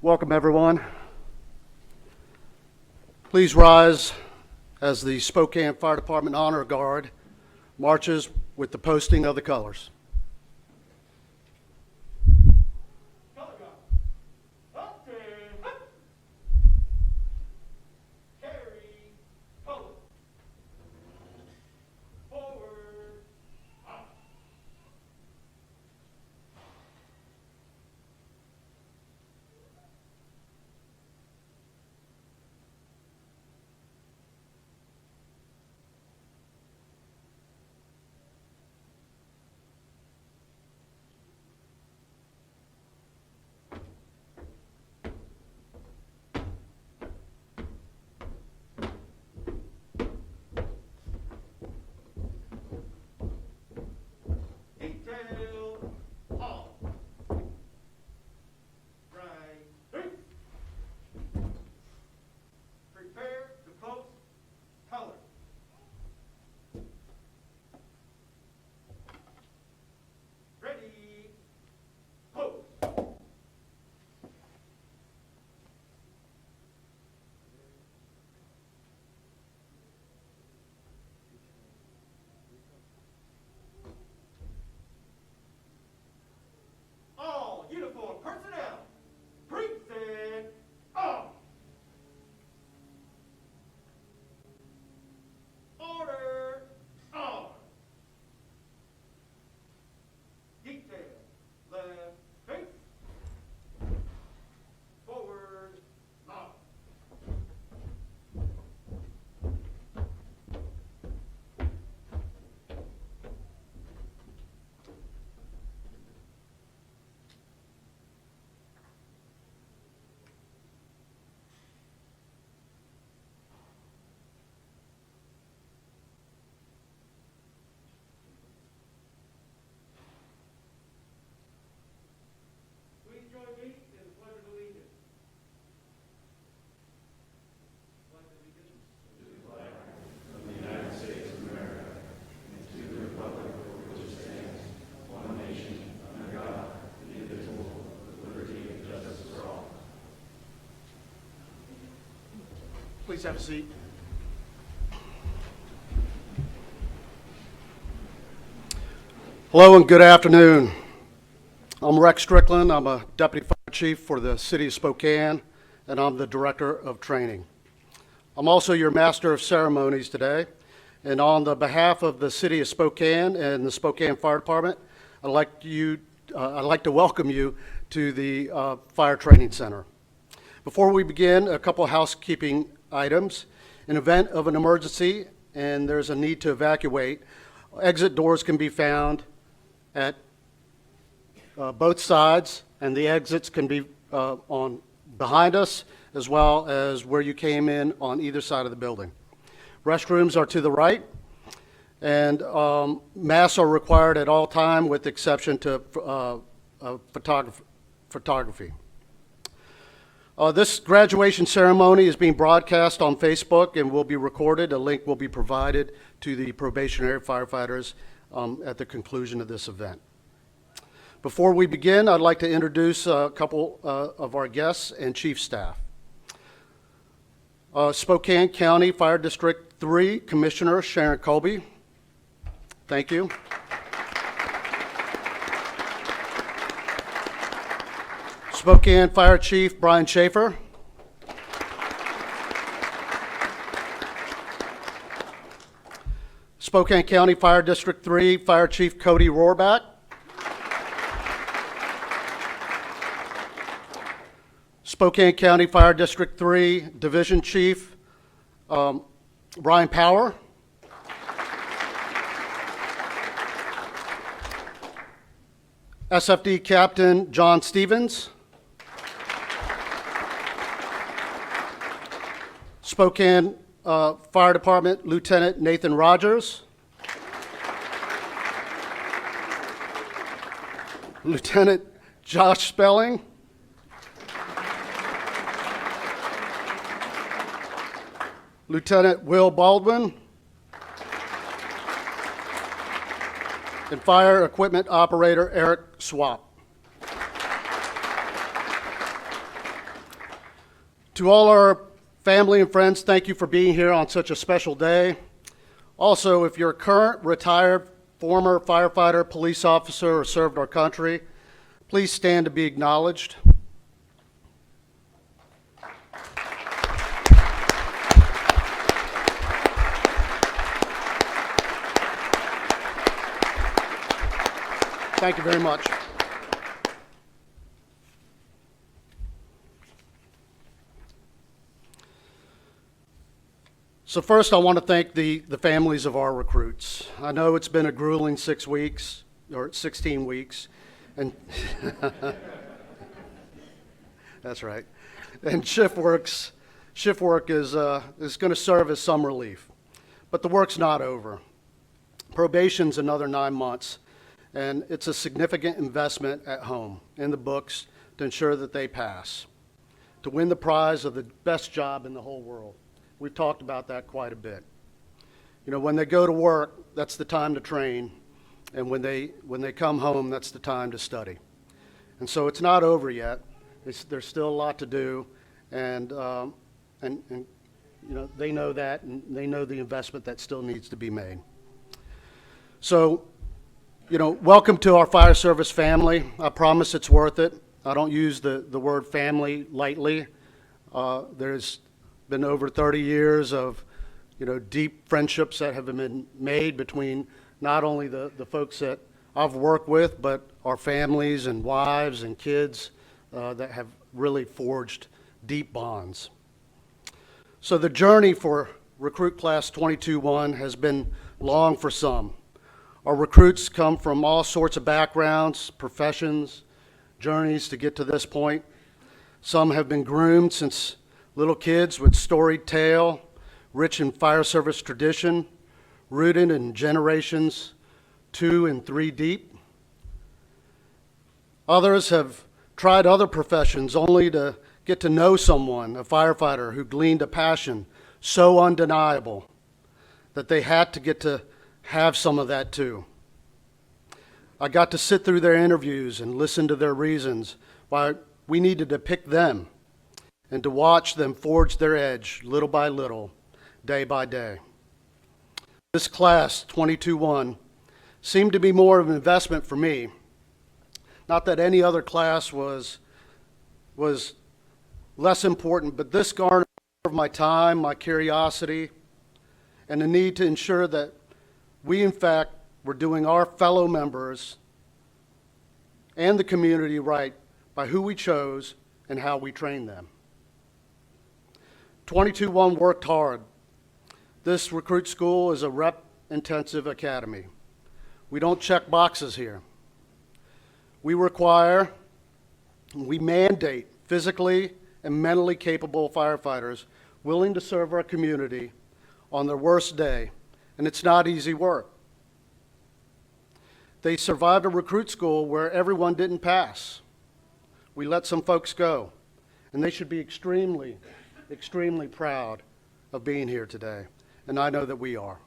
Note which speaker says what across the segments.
Speaker 1: Welcome, everyone. Please rise as the Spokane Fire Department Honor Guard marches with the posting of the colors. Please have a seat. Hello and good afternoon. I'm Rex Strickland. I'm a Deputy Fire Chief for the City of Spokane, and I'm the Director of Training. I'm also your Master of Ceremonies today, and on the behalf of the City of Spokane and the Spokane Fire Department, I'd like to welcome you to the Fire Training Center. Before we begin, a couple of housekeeping items. In event of an emergency and there's a need to evacuate, exit doors can be found at both sides, and the exits can be on behind us as well as where you came in on either side of the building. Restrooms are to the right, and masks are required at all time with exception to photography. This graduation ceremony is being broadcast on Facebook and will be recorded. A link will be provided to the probationary firefighters at the conclusion of this event. Before we begin, I'd like to introduce a couple of our guests and chief staff. Spokane County Fire District 3 Commissioner Sharon Colby. Thank you. Spokane Fire Chief Brian Schaefer. Spokane County Fire District 3 Fire Chief Cody Rohrback. Spokane County Fire District 3 Division Chief Brian Power. SFD Captain John Stevens. Spokane Fire Department Lieutenant Nathan Rogers. Lieutenant Josh Spelling. Lieutenant Will Baldwin. And Fire Equipment Operator Eric Swap. To all our family and friends, thank you for being here on such a special day. Also, if you're a current, retired, former firefighter, police officer, or served our country, please stand to be acknowledged. Thank you very much. So first, I want to thank the families of our recruits. I know it's been a grueling 6 weeks, or 16 weeks, and that's right. And shift work is going to serve as some relief. But the work's not over. Probation's another 9 months, and it's a significant investment at home in the books to ensure that they pass, to win the prize of the best job in the whole world. We've talked about that quite a bit. You know, when they go to work, that's the time to train, and when they come home, that's the time to study. And so it's not over yet. There's still a lot to do, and you know, they know that, and they know the investment that still needs to be made. So, you know, welcome to our fire service family. I promise it's worth it. I don't use the word family lightly. There's been over 30 years of, you know, deep friendships that have been made between not only the folks that I've worked with, but our families and wives and kids that have really forged deep bonds. So the journey for Recruit Class 22-1 has been long for some. Our recruits come from all sorts of backgrounds, professions, journeys to get to this point. Some have been groomed since little kids with storied tale, rich in fire service tradition, rooted in generations 2 and 3 deep. Others have tried other professions only to get to know someone, a firefighter who gleaned a passion so undeniable that they had to get to have some of that too. I got to sit through their interviews and listen to their reasons why we needed to pick them, and to watch them forge their edge little by little, day by day. This class, 22-1, seemed to be more of an investment for me. Not that any other class was less important, but this garnered my time, my curiosity, and the need to ensure that we, in fact, were doing our fellow members and the community right by who we chose and how we trained them. 22-1 worked hard. This recruit school is a rep-intensive academy. We don't check boxes here. We require, we mandate physically and mentally capable firefighters willing to serve our community on their worst day, and it's not easy work. They survived a recruit school where everyone didn't pass. We let some folks go, and they should be extremely proud of being here today, and I know that we are.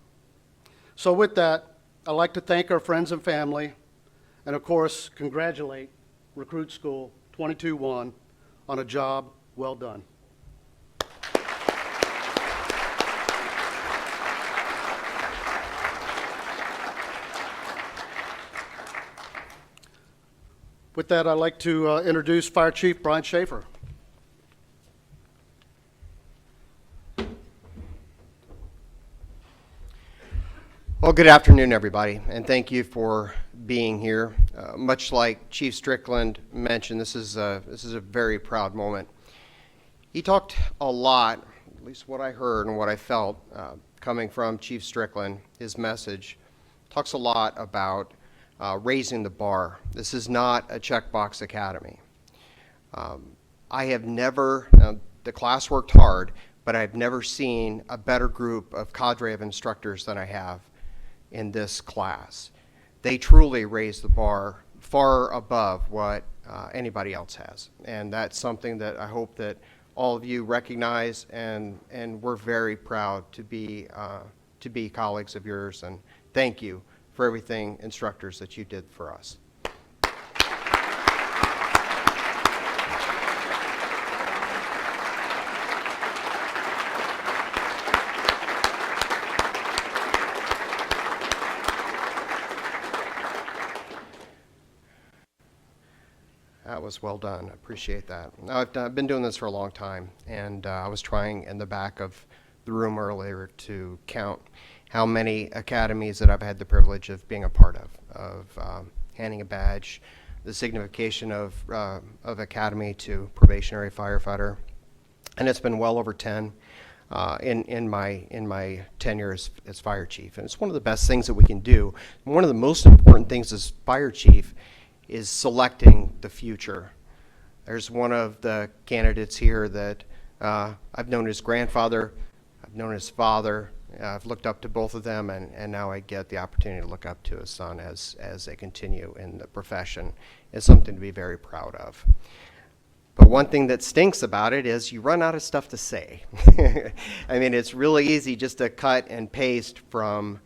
Speaker 1: So with that, I'd like to thank our friends and family, and of course, congratulate Recruit School 22-1 on a job well done. With that, I'd like to introduce Fire Chief Brian Schaefer.
Speaker 2: Well, good afternoon, everybody, and thank you for being here. Much like Chief Strickland mentioned, this is a very proud moment. He talked a lot, at least what I heard and what I felt coming from Chief Strickland. His message talks a lot about raising the bar. This is not a checkbox academy. I have never, now the class worked hard, but I've never seen a better group of cadre of instructors than I have in this class. They truly raise the bar far above what anybody else has. And that's something that I hope that all of you recognize, and we're very proud to be colleagues of yours, and thank you for everything, instructors, that you did for us. was well done. I appreciate that. I've been doing this for a long time, and I was trying in the back of the room earlier to count how many academies that I've had the privilege of being a part of handing a badge, the signification of academy to probationary firefighter, and it's been well over 10 in my tenure as fire chief. And it's one of the best things that we can do. And one of the most important things as fire chief is selecting the future. There's one of the candidates here that I've known his grandfather, I've known his father, I've looked up to both of them, and now I get the opportunity to look up to his son as they continue in the profession. It's something to be very proud of. But one thing that stinks about it is you run out of stuff to say. I mean, it's really easy just to cut and paste from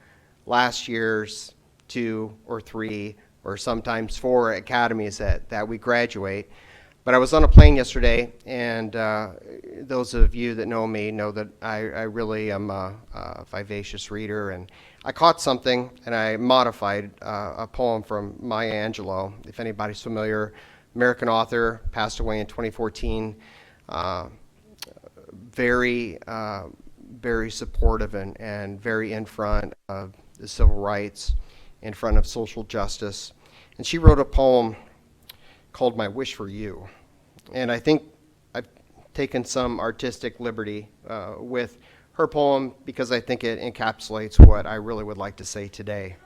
Speaker 2: last year's 2 or 3 or sometimes 4 academies that we graduate. But I was on a plane yesterday, and those of you that know me know that I really am a vivacious reader, and I caught something, and I modified a poem from Maya Angelou. If anybody's familiar, American author, passed away in 2014, very supportive and very in front of the civil rights, in front of social justice. And she wrote a poem called My Wish for You. And I think I've taken some artistic liberty with her poem because I think it encapsulates what I really would like to say today.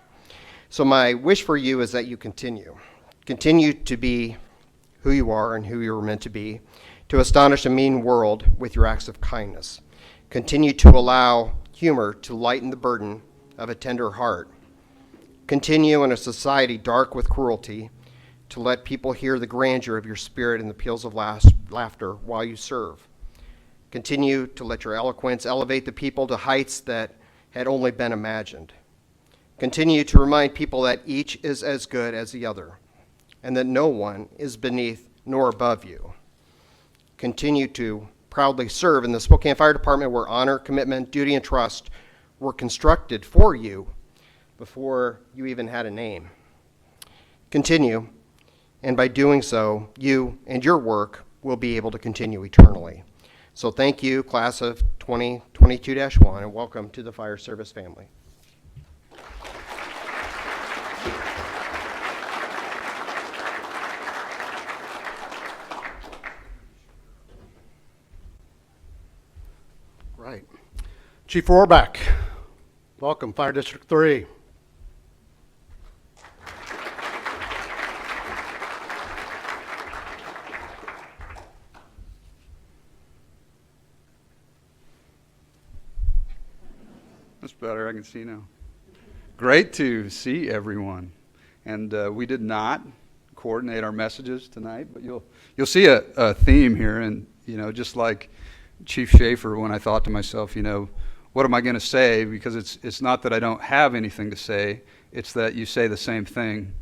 Speaker 2: So my wish for you is that you continue to be who you are and who you were meant to be, to astonish a mean world with your acts of kindness. Continue to allow humor to lighten the burden of a tender heart. Continue in a society dark with cruelty to let people hear the grandeur of your spirit in the peals of laughter while you serve. Continue to let your eloquence elevate the people to heights that had only been imagined. Continue to remind people that each is as good as the other, and that no one is beneath nor above you. Continue to proudly serve in the Spokane Fire Department where honor, commitment, duty, and trust were constructed for you before you even had a name. Continue, and by doing so, you and your work will be able to continue eternally. So thank you, class of 2022-1, and welcome to the fire service family.
Speaker 1: Right. Chief Rohrbeck, welcome, Fire District 3.
Speaker 3: That's better, I can see now. Great to see everyone. And we did not coordinate our messages tonight, but you'll see a theme here. And, just like Chief Schaefer, when I thought to myself, what am I going to say? Because it's not that I don't have anything to say, it's that you say the same thing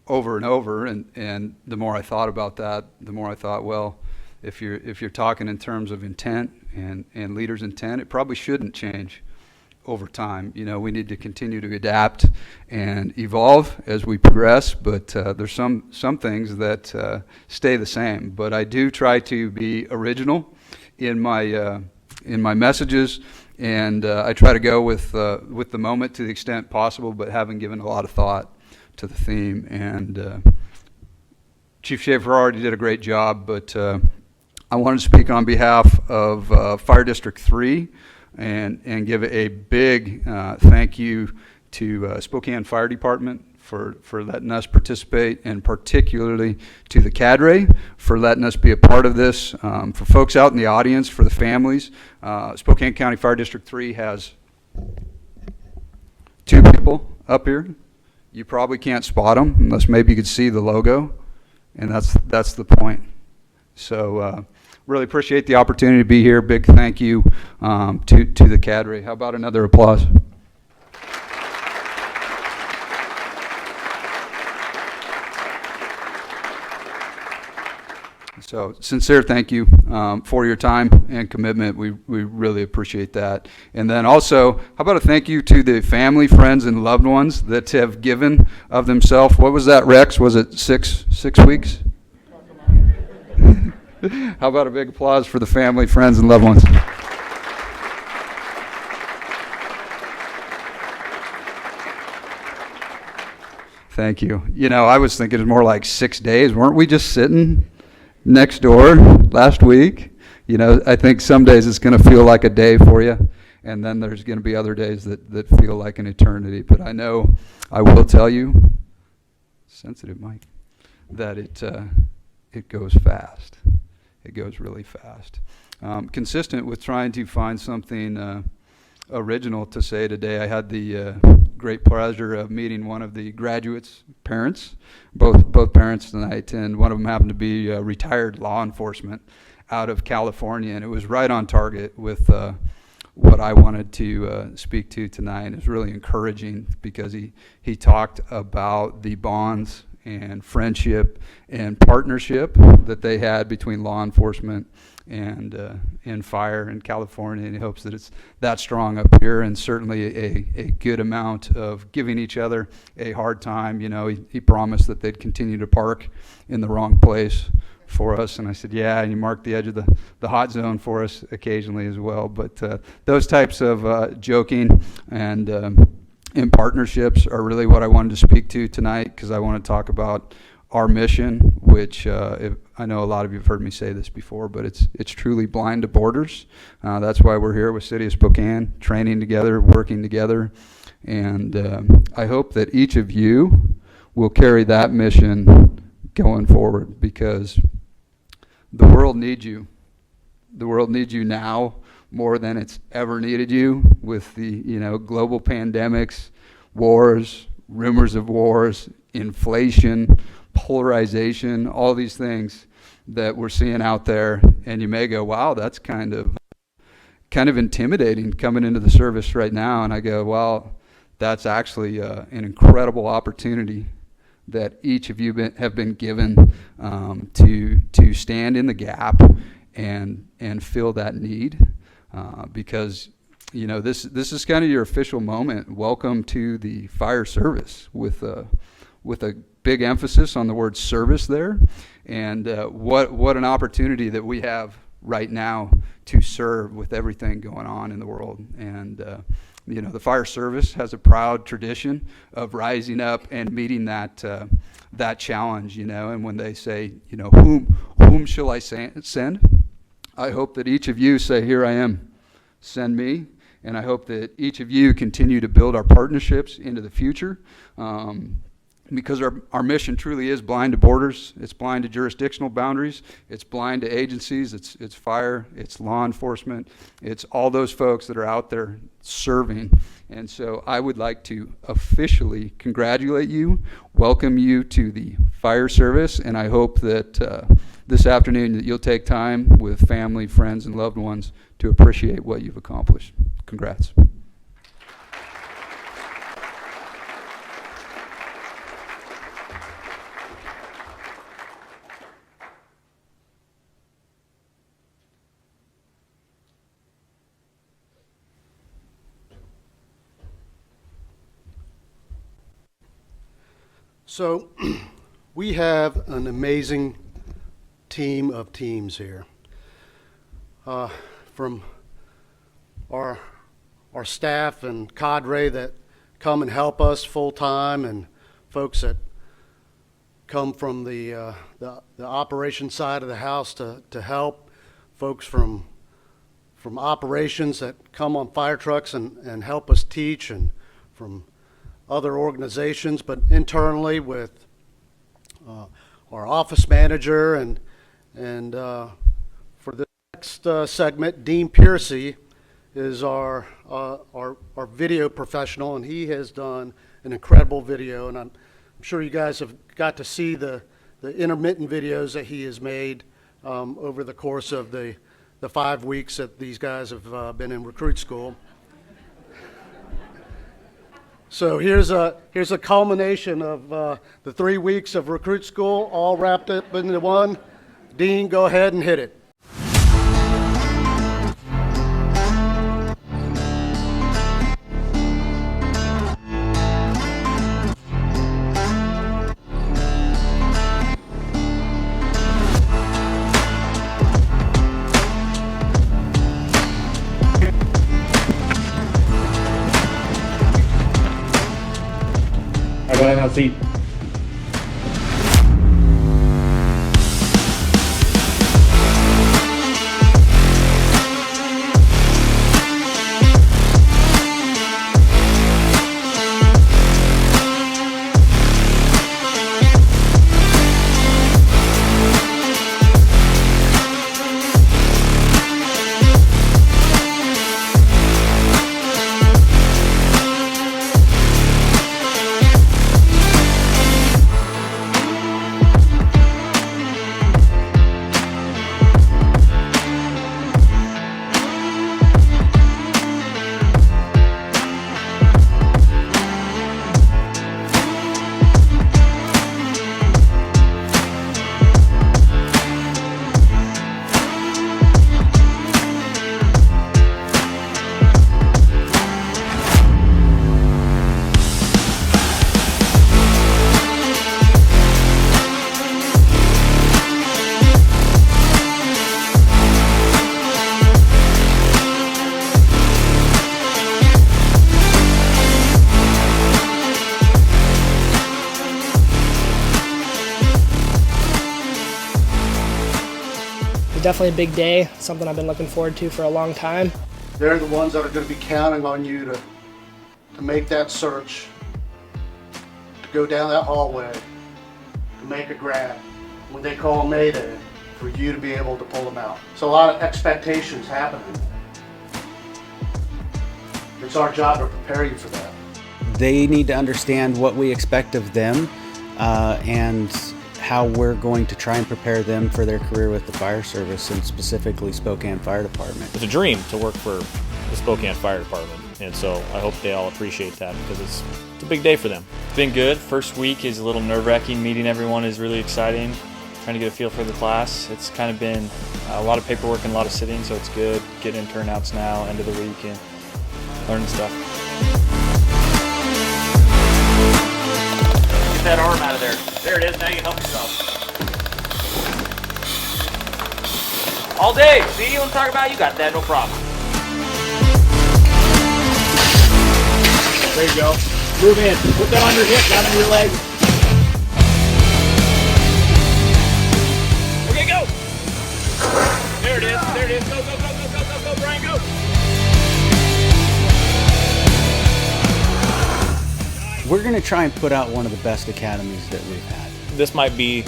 Speaker 3: over and over. And the more I thought about that, the more I thought, well, if you're talking in terms of intent and leaders' intent, it probably shouldn't change over time. We need to continue to adapt and evolve as we progress, but there's some things that stay the same. But I do try to be original in my messages, and I try to go with the moment to the extent possible, but haven't given a lot of thought to the theme. And Chief Schaefer already did a great job, but I wanted to speak on behalf of Fire District 3 and give a big thank you to Spokane Fire Department for letting us participate, and particularly to the cadre for letting us be a part of this. For folks out in the audience, for the families, Spokane County Fire District 3 has 2 people up here. You probably can't spot them unless maybe you could see the logo, and that's the point. So really appreciate the opportunity to be here. Big thank you to the cadre. How about another applause? So sincere thank you for your time and commitment. We really appreciate that. And then also, how about a thank you to the family, friends, and loved ones that have given of themselves. What was that, Rex? Was it six weeks? How about a big applause for the family, friends, and loved ones? Thank you. You know, I was thinking it was more like 6 days. Weren't we just sitting next door last week? You know, I think some days it's going to feel like a day for you, and then there's going to be other days that feel like an eternity. But I know, I will tell you, sensitive mic, that it goes fast. It goes really fast. Consistent with trying to find something original to say today, I had the great pleasure of meeting one of the graduates' parents, both parents tonight, and one of them happened to be retired law enforcement out of California, and it was right on target with what I wanted to speak to tonight. It was really encouraging because he talked about the bonds and friendship and partnership that they had between law enforcement and fire in California, and he hopes that it's that strong up here, and certainly a good amount of giving each other a hard time. You know, he promised that they'd continue to park in the wrong place for us, and I said, yeah, and you mark the edge of the hot zone for us occasionally as well. But those types of joking and partnerships are really what I wanted to speak to tonight, because I want to talk about our mission, which I know a lot of you have heard me say this before, but it's truly blind to borders. That's why we're here with City of Spokane, training together, working together, and I hope that each of you will carry that mission going forward, because the world needs you. The world needs you now more than it's ever needed you, with the global pandemics, wars, rumors of wars, inflation, polarization, all these things that we're seeing out there. And you may go, wow, that's kind of intimidating coming into the service right now. And I go, well, that's actually an incredible opportunity that each of you have been given to stand in the gap and fill that need, because this is kind of your official moment. Welcome to the fire service, with a big emphasis on the word service there, and what an opportunity that we have right now to serve with everything going on in the world. And the fire service has a proud tradition of rising up and meeting that challenge. And when they say, whom shall I send? I hope that each of you say, here I am, send me. And I hope that each of you continue to build our partnerships into the future, because our mission truly is blind to borders. It's blind to jurisdictional boundaries. It's blind to agencies. It's fire. It's law enforcement. It's all those folks that are out there serving. And so I would like to officially congratulate you, welcome you to the fire service, and I hope that this afternoon that you'll take time with family, friends, and loved ones to appreciate what you've accomplished. Congrats.
Speaker 1: So we have an amazing team of teams here. From our staff and cadre that come and help us full time, and folks that come from the operations side of the house to help, folks from operations that come on fire trucks and help us teach, and from other organizations, but internally with our office manager, and for the next segment, Dean Piercy is our video professional, and he has done an incredible video, and I'm sure you guys have got to see the intermittent videos that he has made over the course of the 5 weeks that these guys have been in recruit school. So here's a culmination of the 3 weeks of recruit school, all wrapped up into one. Dean, go ahead and hit it.
Speaker 4: Everybody have a seat.
Speaker 5: Definitely a big day, something I've been looking forward to for a long time.
Speaker 1: They're the ones that are going to be counting on you to make that search, to go down that hallway, to make a grab. When they call Mayday, for you to be able to pull them out. So a lot of expectations happening. It's our job to prepare you for that.
Speaker 6: They need to understand what we expect of them and how we're going to try and prepare them for their career with the fire service, and specifically Spokane Fire Department.
Speaker 7: It's a dream to work for the Spokane Fire Department, and so I hope they all appreciate that because it's a big day for them. It's been good. First week is a little nerve-wracking. Meeting everyone is really exciting. Trying to get a feel for the class. It's kind of been a lot of paperwork and a lot of sitting, so it's good. Getting turnouts now, end of the week, and learning stuff.
Speaker 4: Get that arm out of there. There it is. Now you can help yourself. All day. See what I'm talking about? You got that. No problem. There you go. Move in. Put that on your hip, not on your leg. Okay, go. There it is. There it is. Go, go, go, go, go, go, go, Brian, go.
Speaker 6: We're going to try and put out one of the best academies that we've had.
Speaker 7: This might be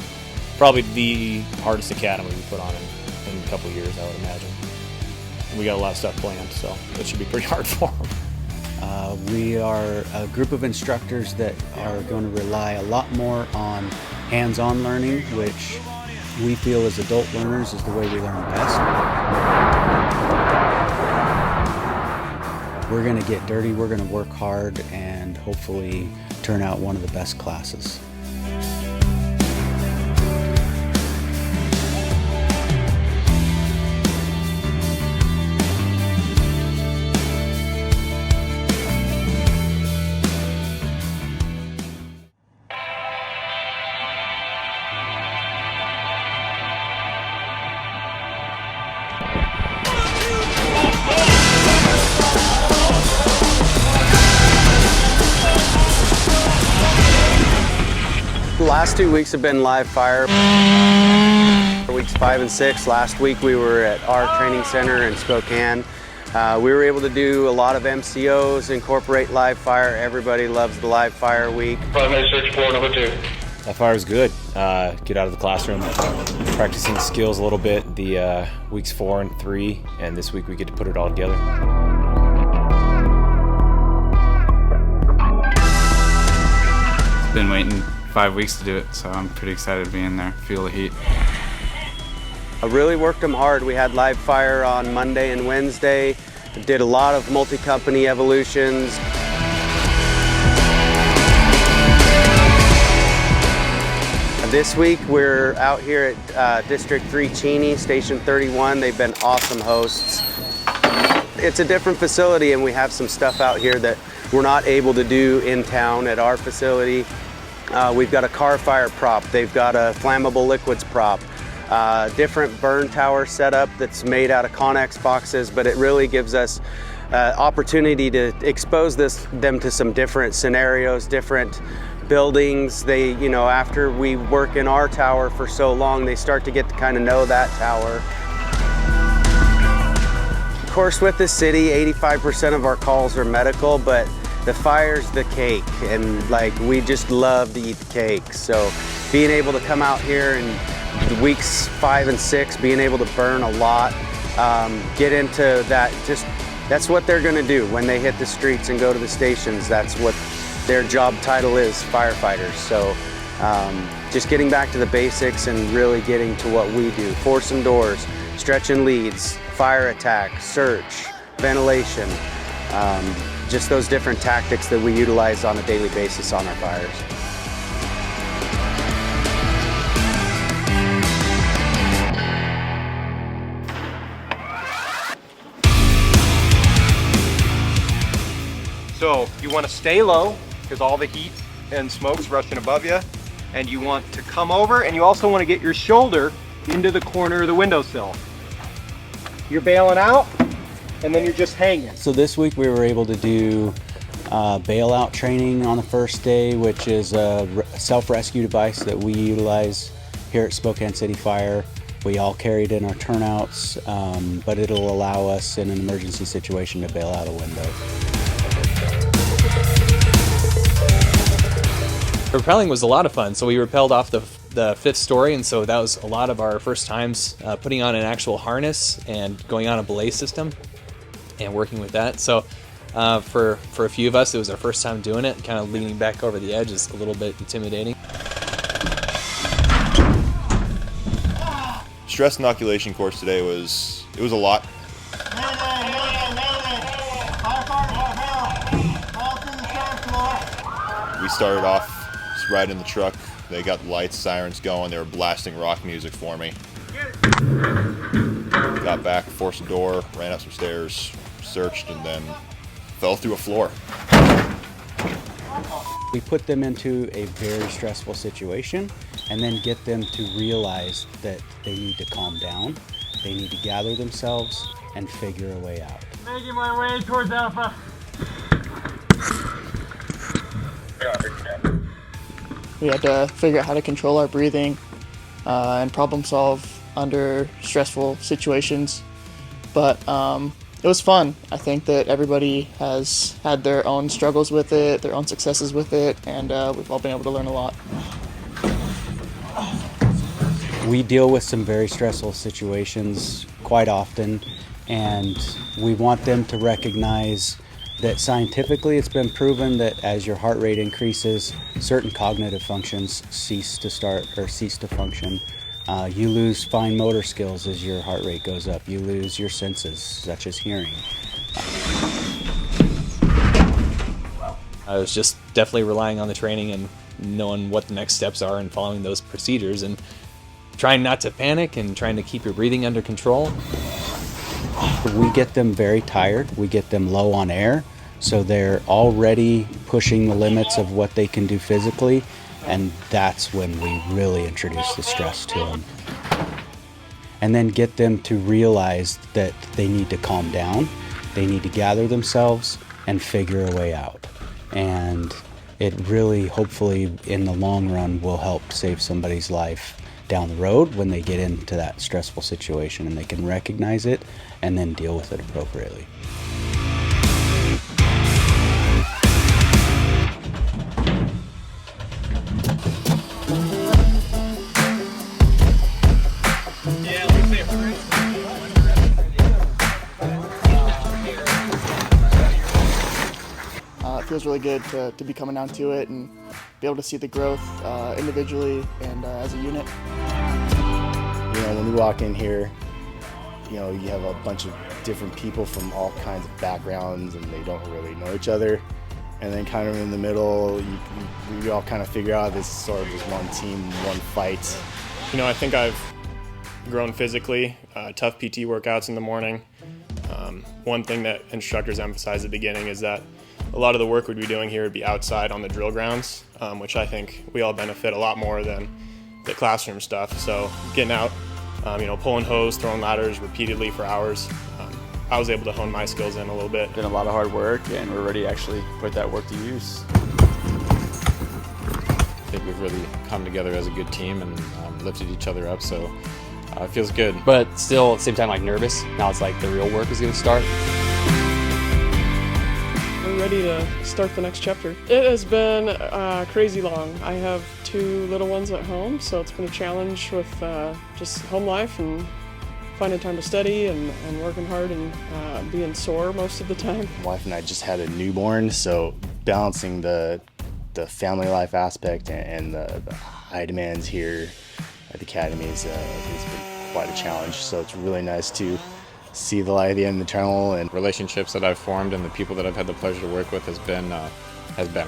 Speaker 7: probably the hardest academy we put on in a couple of years, I would imagine. We got a lot of stuff planned, so it should be pretty hard for them.
Speaker 6: We are a group of instructors that are going to rely a lot more on hands-on learning, which we feel as adult learners is the way we learn best. We're going to get dirty, we're going to work hard, and hopefully turn out one of the best classes.
Speaker 8: The last 2 weeks have been live fire. Weeks 5 and 6. Last week we were at our training center in Spokane. We were able to do a lot of MCOs, incorporate live fire. Everybody loves the live fire week.
Speaker 4: Primary search floor number 2.
Speaker 7: That fire was good. Get out of the classroom, practicing skills a little bit. The weeks 4 and 3, and this week we get to put it all together.
Speaker 9: Been waiting 5 weeks to do it, so I'm pretty excited to be in there, feel the heat.
Speaker 8: I really worked them hard. We had live fire on Monday and Wednesday. Did a lot of multi-company evolutions. This week we're out here at District 3 Cheney, Station 31. They've been awesome hosts. It's a different facility, and we have some stuff out here that we're not able to do in town at our facility. We've got a car fire prop. They've got a flammable liquids prop. Different burn tower setup that's made out of Connex boxes, but it really gives us opportunity to expose them to some different scenarios, different buildings. They, you know, after we work in our tower for so long, they start to get to kind of know that tower. Of course, with the city, 85% of our calls are medical, but the fire's the cake, and like we just love to eat the cake. So being able to come out here in weeks 5 and 6, being able to burn a lot, get into that, just that's what they're gonna do when they hit the streets and go to the stations. That's what their job title is, firefighters. So just getting back to the basics and really getting to what we do. Forcing doors, stretching leads, fire attack, search, ventilation, just those different tactics that we utilize on a daily basis on our fires.
Speaker 10: So you want to stay low because all the heat and smoke's rushing above you, and you want to come over, and you also want to get your shoulder into the corner of the windowsill. You're bailing out, and then you're just hanging.
Speaker 6: So this week we were able to do bailout training on the first day, which is a self-rescue device that we utilize here at Spokane City Fire. We all carried in our turnouts, but it'll allow us in an emergency situation to bail out a window.
Speaker 11: Rappelling was a lot of fun. So we rappelled off the 5th story, and so that was a lot of our first times putting on an actual harness and going on a belay system and working with that. So for a few of us, it was our first time doing it. Kind of leaning back over the edge is a little bit intimidating.
Speaker 12: Stress inoculation course today was a lot. We started off just right in the truck. They got the lights, sirens going. They were blasting rock music for me. Got back, forced a door, ran up some stairs, searched, and then fell through a floor.
Speaker 6: We put them into a very stressful situation and then get them to realize that they need to calm down, they need to gather themselves and figure a way out.
Speaker 4: Making my way towards Alpha.
Speaker 13: We had to figure out how to control our breathing and problem solve under stressful situations. But it was fun. I think that everybody has had their own struggles with it, their own successes with it, and we've all been able to learn a lot.
Speaker 6: We deal with some very stressful situations quite often, and we want them to recognize that scientifically it's been proven that as your heart rate increases, certain cognitive functions cease to function. You lose fine motor skills as your heart rate goes up. You lose your senses, such as hearing.
Speaker 11: I was just definitely relying on the training and knowing what the next steps are and following those procedures and trying not to panic and trying to keep your breathing under control.
Speaker 6: We get them very tired. We get them low on air, so they're already pushing the limits of what they can do physically, and that's when we really introduce the stress to them. And then get them to realize that they need to calm down, they need to gather themselves and figure a way out. And it really, hopefully, in the long run, will help save somebody's life down the road when they get into that stressful situation, and they can recognize it and then deal with it appropriately.
Speaker 13: It feels really good to be coming down to it and be able to see the growth individually and as a unit.
Speaker 14: You know, when we walk in here, you know, you have a bunch of different people from all kinds of backgrounds, and they don't really know each other. And then kind of in the middle, we all kind of figure out this is sort of just one team, one fight.
Speaker 15: You know, I think I've grown physically, tough PT workouts in the morning. One thing that instructors emphasize at the beginning is that a lot of the work we'd be doing here would be outside on the drill grounds, which I think we all benefit a lot more than the classroom stuff. So getting out, you know, pulling hose, throwing ladders repeatedly for hours, I was able to hone my skills in a little bit.
Speaker 16: Been a lot of hard work, and we're ready to actually put that work to use. think we've really come together as a good team and lifted each other up, so it feels good.
Speaker 17: But still, at the same time, like nervous. Now it's like the real work is going to start.
Speaker 18: We're ready to start the next chapter. It has been crazy long. I have 2 little ones at home, so it's been a challenge with just home life and finding time to study and working hard and being sore most of the time.
Speaker 14: My wife and I just had a newborn, so balancing the family life aspect and the high demands here at the academy has been quite a challenge. So it's really nice to see the light at the end of the tunnel. And
Speaker 16: relationships that I've formed and the people that I've had the pleasure to work with has been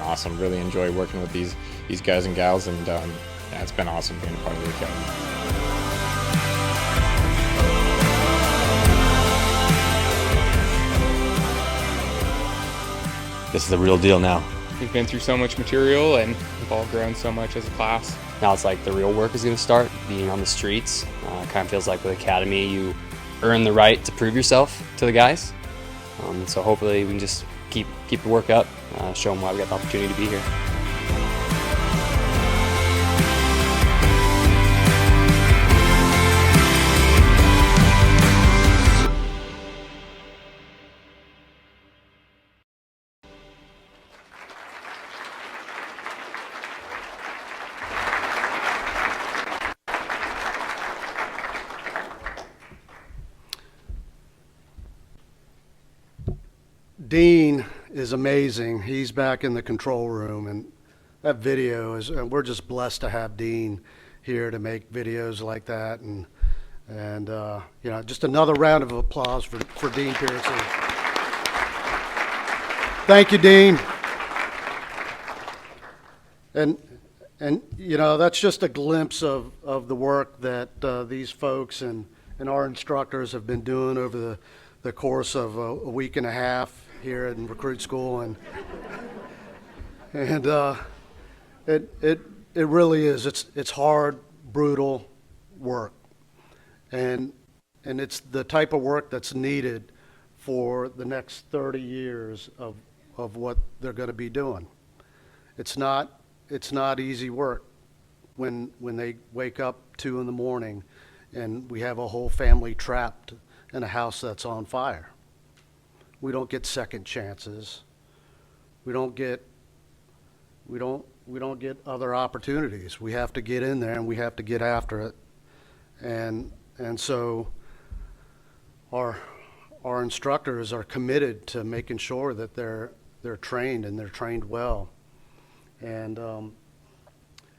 Speaker 16: awesome. Really enjoy working with these guys and gals, and yeah, it's been awesome being a part of the academy.
Speaker 17: This is the real deal now.
Speaker 19: We've been through so much material and we've all grown so much as a class.
Speaker 17: Now it's like the real work is going to start, being on the streets. Kind of feels like with Academy, you earn the right to prove yourself to the guys. So hopefully we can just keep the work up, show them why we got the opportunity to be here.
Speaker 1: Dean is amazing. He's back in the control room, and that video is, and we're just blessed to have Dean here to make videos like that. And you know, just another round of applause for Dean Pearson. Thank you, Dean. And you know, that's just a glimpse of the work that these folks and our instructors have been doing over the course of a week and a half here in recruit school, and it really is. It's hard, brutal work, and it's the type of work that's needed for the next 30 years of what they're going to be doing. It's not easy work when they wake up 2 in the morning and we have a whole family trapped in a house that's on fire. We don't get second chances. We don't get other opportunities. We have to get in there and we have to get after it. And so our instructors are committed to making sure that they're trained and they're trained well. And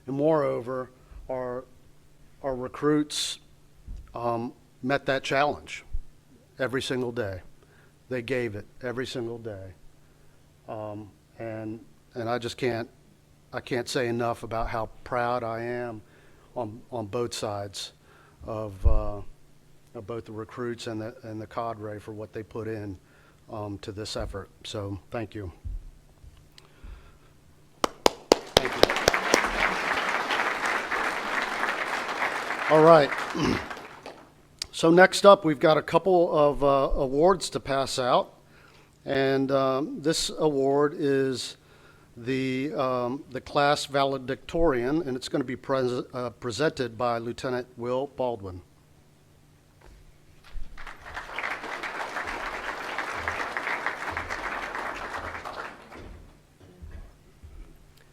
Speaker 1: moreover, our recruits met that challenge every single day. They gave it every single day, and I just can't say enough about how proud I am on both sides of both the recruits and the cadre for what they put in to this effort. So thank you. Thank you. All right. So next up, we've got a couple of awards to pass out, and this award is the class valedictorian, and it's going to be presented by Lieutenant Will Baldwin.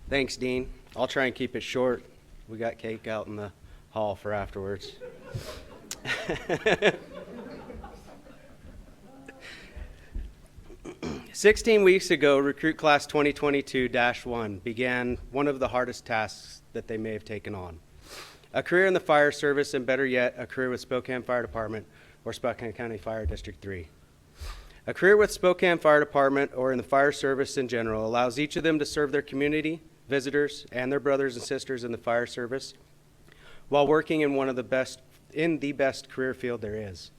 Speaker 8: Thanks, Dean. I'll try and keep it short. We got cake out in the hall for afterwards. 16 weeks ago, Recruit Class 2022-1 began one of the hardest tasks that they may have taken on. A career in the fire service, and better yet, a career with Spokane Fire Department or Spokane County Fire District 3. A career with Spokane Fire Department or in the fire service in general allows each of them to serve their community, visitors, and their brothers and sisters in the fire service while working in the best career field there is.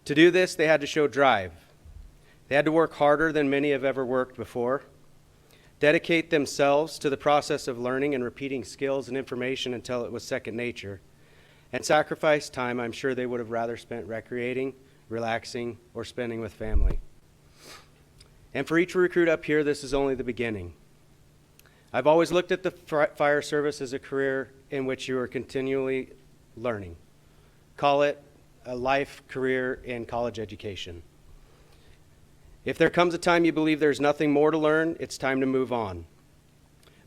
Speaker 8: To do this, they had to show drive. They had to work harder than many have ever worked before, dedicate themselves to the process of learning and repeating skills and information until it was second nature, and sacrifice time I'm sure they would have rather spent recreating, relaxing, or spending with family. And for each recruit up here, this is only the beginning. I've always looked at the fire service as a career in which you are continually learning. Call it a life, career, and college education. If there comes a time you believe there's nothing more to learn, it's time to move on.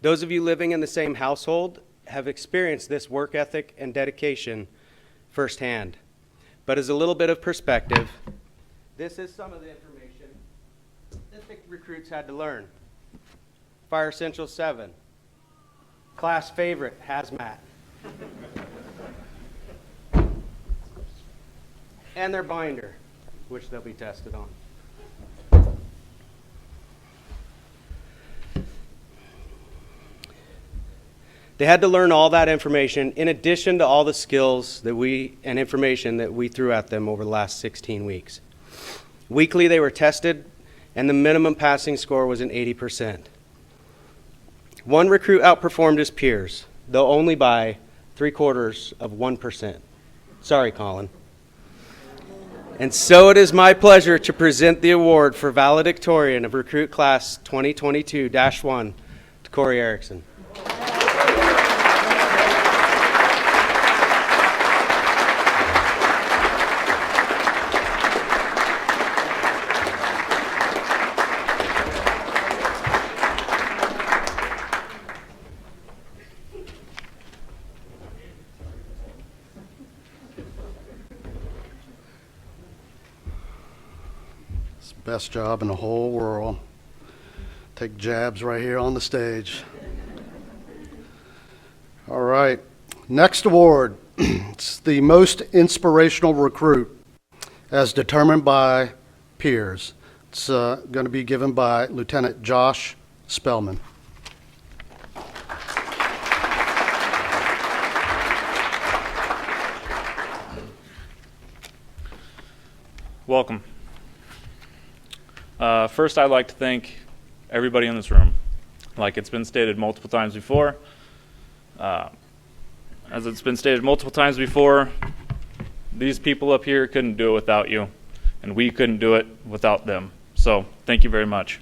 Speaker 8: Those of you living in the same household have experienced this work ethic and dedication firsthand. But as a little bit of perspective, this is some of the information that the recruits had to learn. Fire Central 7, class favorite, hazmat. And their binder, which they'll be tested on. They had to learn all that information in addition to all the skills and information that we threw at them over the last 16 weeks. Weekly, they were tested, and the minimum passing score was an 80%. One recruit outperformed his peers, though only by 0.75%. Sorry, Colin. And so it is my pleasure to present the award for valedictorian of Recruit Class 2022-1 to Corey Erickson.
Speaker 1: Best job in the whole world. Take jabs right here on the stage. All right. Next award. It's the most inspirational recruit as determined by peers. It's going to be given by Lieutenant Josh Spellman.
Speaker 7: Welcome. First, I'd like to thank everybody in this room. Like it's been stated multiple times before, these people up here couldn't do it without you, and we couldn't do it without them. So, thank you very much.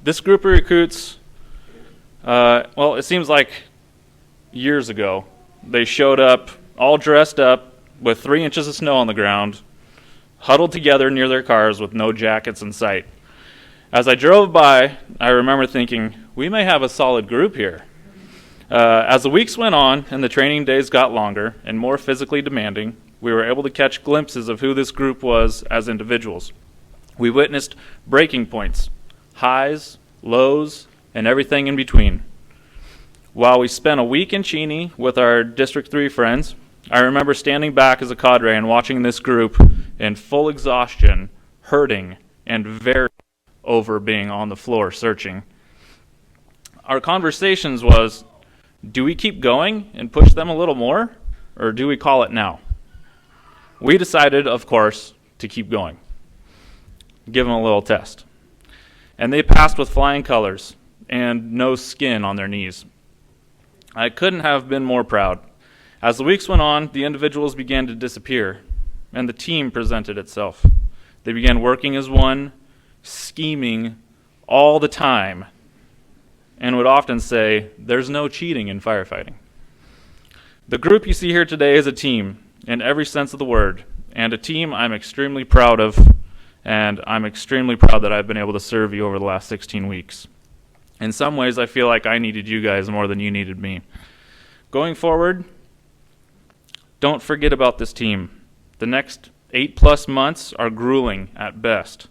Speaker 7: This group of recruits, well, it seems like years ago, they showed up all dressed up with 3 inches of snow on the ground, huddled together near their cars with no jackets in sight. As I drove by, I remember thinking, we may have a solid group here. As the weeks went on and the training days got longer and more physically demanding, we were able to catch glimpses of who this group was as individuals. We witnessed breaking points, highs, lows, and everything in between. While we spent a week in Cheney with our District 3 friends, I remember standing back as a cadre and watching this group in full exhaustion, hurting, and very over being on the floor searching. Our conversations was, do we keep going and push them a little more, or do we call it now? We decided, of course, to keep going. Give them a little test. And they passed with flying colors and no skin on their knees. I couldn't have been more proud. As the weeks went on, the individuals began to disappear, and the team presented itself. They began working as one, scheming all the time, and would often say, there's no cheating in firefighting. The group you see here today is a team, in every sense of the word, and a team I'm extremely proud of, and I'm extremely proud that I've been able to serve you over the last 16 weeks. In some ways, I feel like I needed you guys more than you needed me. Going forward, don't forget about this team. The next 8+ months are grueling at best.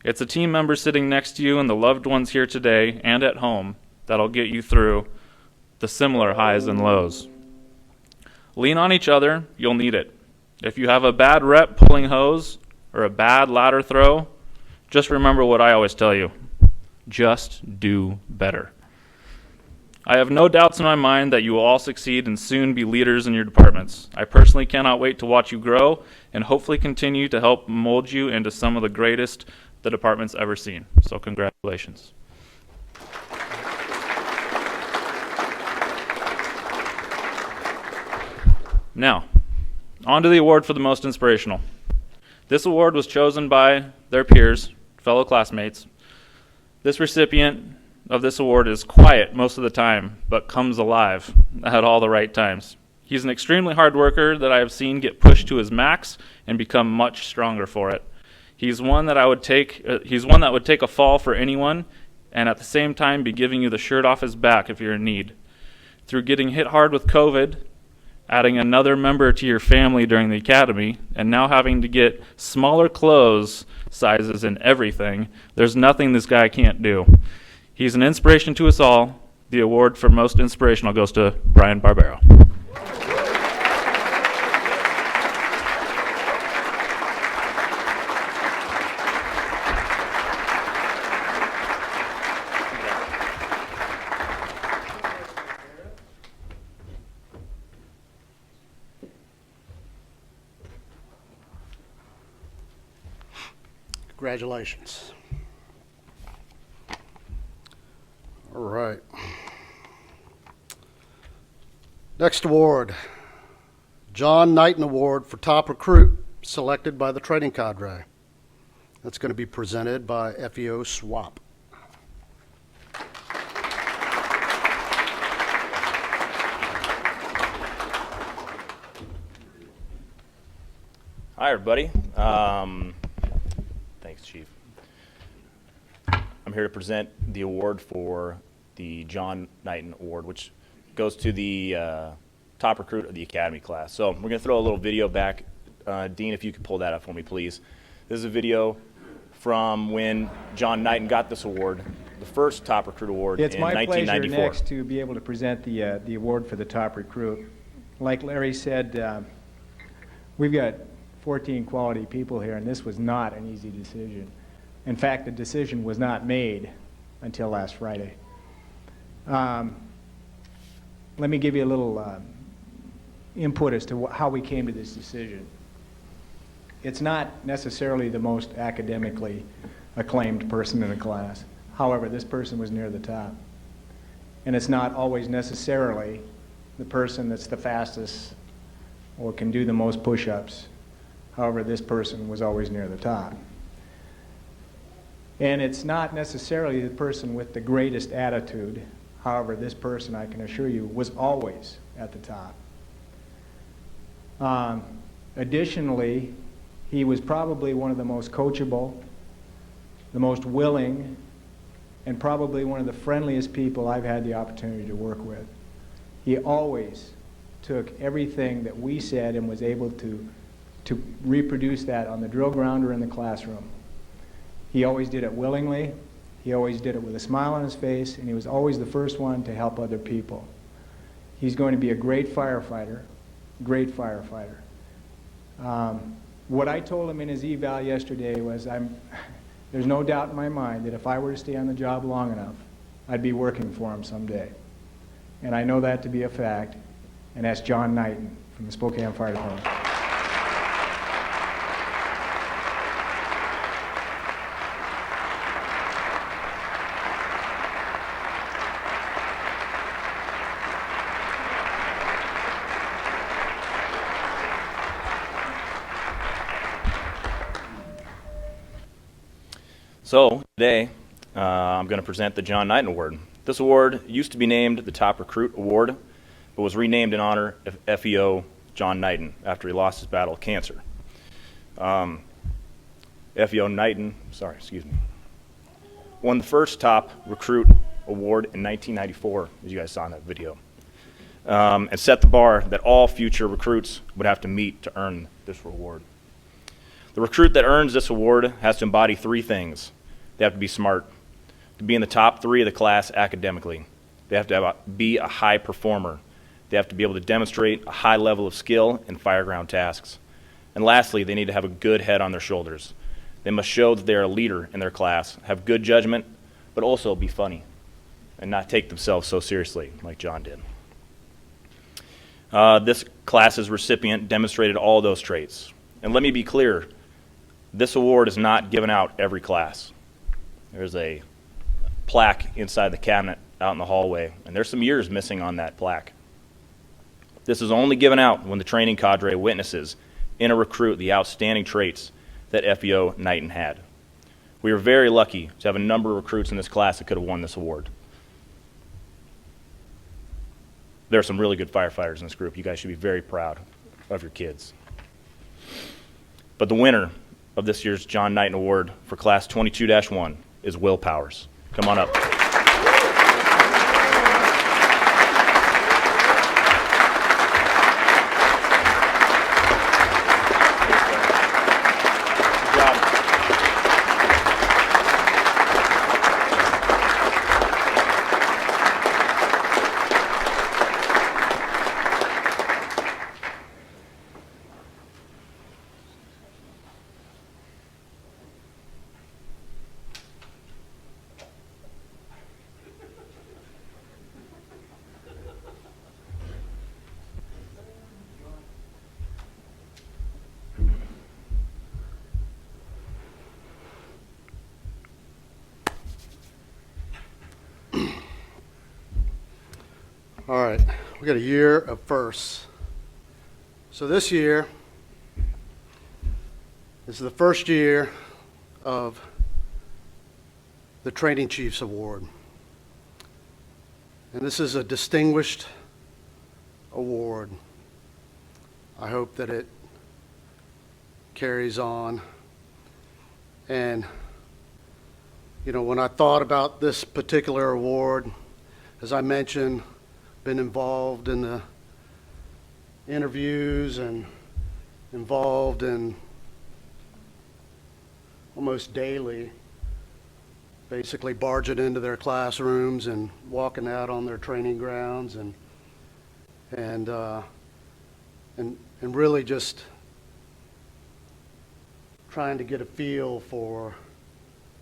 Speaker 7: It's a team member sitting next to you and the loved ones here today and at home that'll get you through the similar highs and lows. Lean on each other, you'll need it. If you have a bad rep pulling hose or a bad ladder throw, just remember what I always tell you. Just do better. I have no doubts in my mind that you will all succeed and soon be leaders in your departments. I personally cannot wait to watch you grow and hopefully continue to help mold you into some of the greatest the department's ever seen. So congratulations. Now, on to the award for the most inspirational. This award was chosen by their peers, fellow classmates. This recipient
Speaker 20: of this award is quiet most of the time, but comes alive at all the right times. He's an extremely hard worker that I have seen get pushed to his max and become much stronger for it. He's one that would take a fall for anyone, and at the same time be giving you the shirt off his back if you're in need. Through getting hit hard with COVID, adding another member to your family during the academy, and now having to get smaller clothes sizes and everything, there's nothing this guy can't do. He's an inspiration to us all. The award for most inspirational goes to Brian Barbero.
Speaker 1: Congratulations. All right. Next award, John Knighton Award for Top Recruit, selected by the training cadre. That's going to be presented by FEO SWAP.
Speaker 21: Hi, everybody. Thanks, Chief. I'm here to present the award for the John Knighton Award, which goes to the top recruit of the Academy class. So we're going to throw a little video back. Dean, if you could pull that up for me, please. This is a video from when John Knighton got this award, the first top recruit award in 1994.
Speaker 22: It's my pleasure next to be able to present the award for the top recruit. Like Larry said, we've got 14 quality people here, and this was not an easy decision. In fact, the decision was not made until last Friday. Let me give you a little input as to how we came to this decision. It's not necessarily the most academically acclaimed person in the class. However, this person was near the top. And it's not always necessarily the person that's the fastest or can do the most push-ups. However, this person was always near the top. And it's not necessarily the person with the greatest attitude. However, this person, I can assure you, was always at the top. Additionally, he was probably one of the most coachable, the most willing, and probably one of the friendliest people I've had the opportunity to work with. He always took everything that we said and was able to reproduce that on the drill ground or in the classroom. He always did it willingly, he always did it with a smile on his face, and he was always the first one to help other people. He's going to be a great firefighter, great firefighter. What I told him in his eval yesterday was, there's no doubt in my mind that if I were to stay on the job long enough, I'd be working for him someday. And I know that to be a fact, and that's John Knighton from the Spokane Fire Department.
Speaker 21: So today, I'm going to present the John Knighton Award. This award used to be named the Top Recruit Award, but was renamed in honor of FEO John Knighton after he lost his battle of cancer. FEO Knighton, won the first Top Recruit Award in 1994, as you guys saw in that video, and set the bar that all future recruits would have to meet to earn this award. The recruit that earns this award has to embody three things. They have to be smart, to be in the top 3 of the class academically. They have to be a high performer. They have to be able to demonstrate a high level of skill in fireground tasks. And lastly, they need to have a good head on their shoulders. They must show that they are a leader in their class, have good judgment, but also be funny and not take themselves so seriously like John did. This class's recipient demonstrated all those traits. And let me be clear, this award is not given out every class. There's a plaque inside the cabinet out in the hallway, and there's some years missing on that plaque. This is only given out when the training cadre witnesses in a recruit the outstanding traits that FEO Knighton had. We were very lucky to have a number of recruits in this class that could have won this award. there are some really good firefighters in this group. You guys should be very proud of your kids. But the winner of this year's John Knighton Award for Class 22-1 is Will Powers. Come on up.
Speaker 1: All right, we got a year of firsts. So this year is the first year of the Training Chiefs Award. And this is a distinguished award. I hope that it carries on. And, you know, when I thought about this particular award, as I mentioned, been involved in the interviews and involved in almost daily, basically barging into their classrooms and walking out on their training grounds and really just trying to get a feel for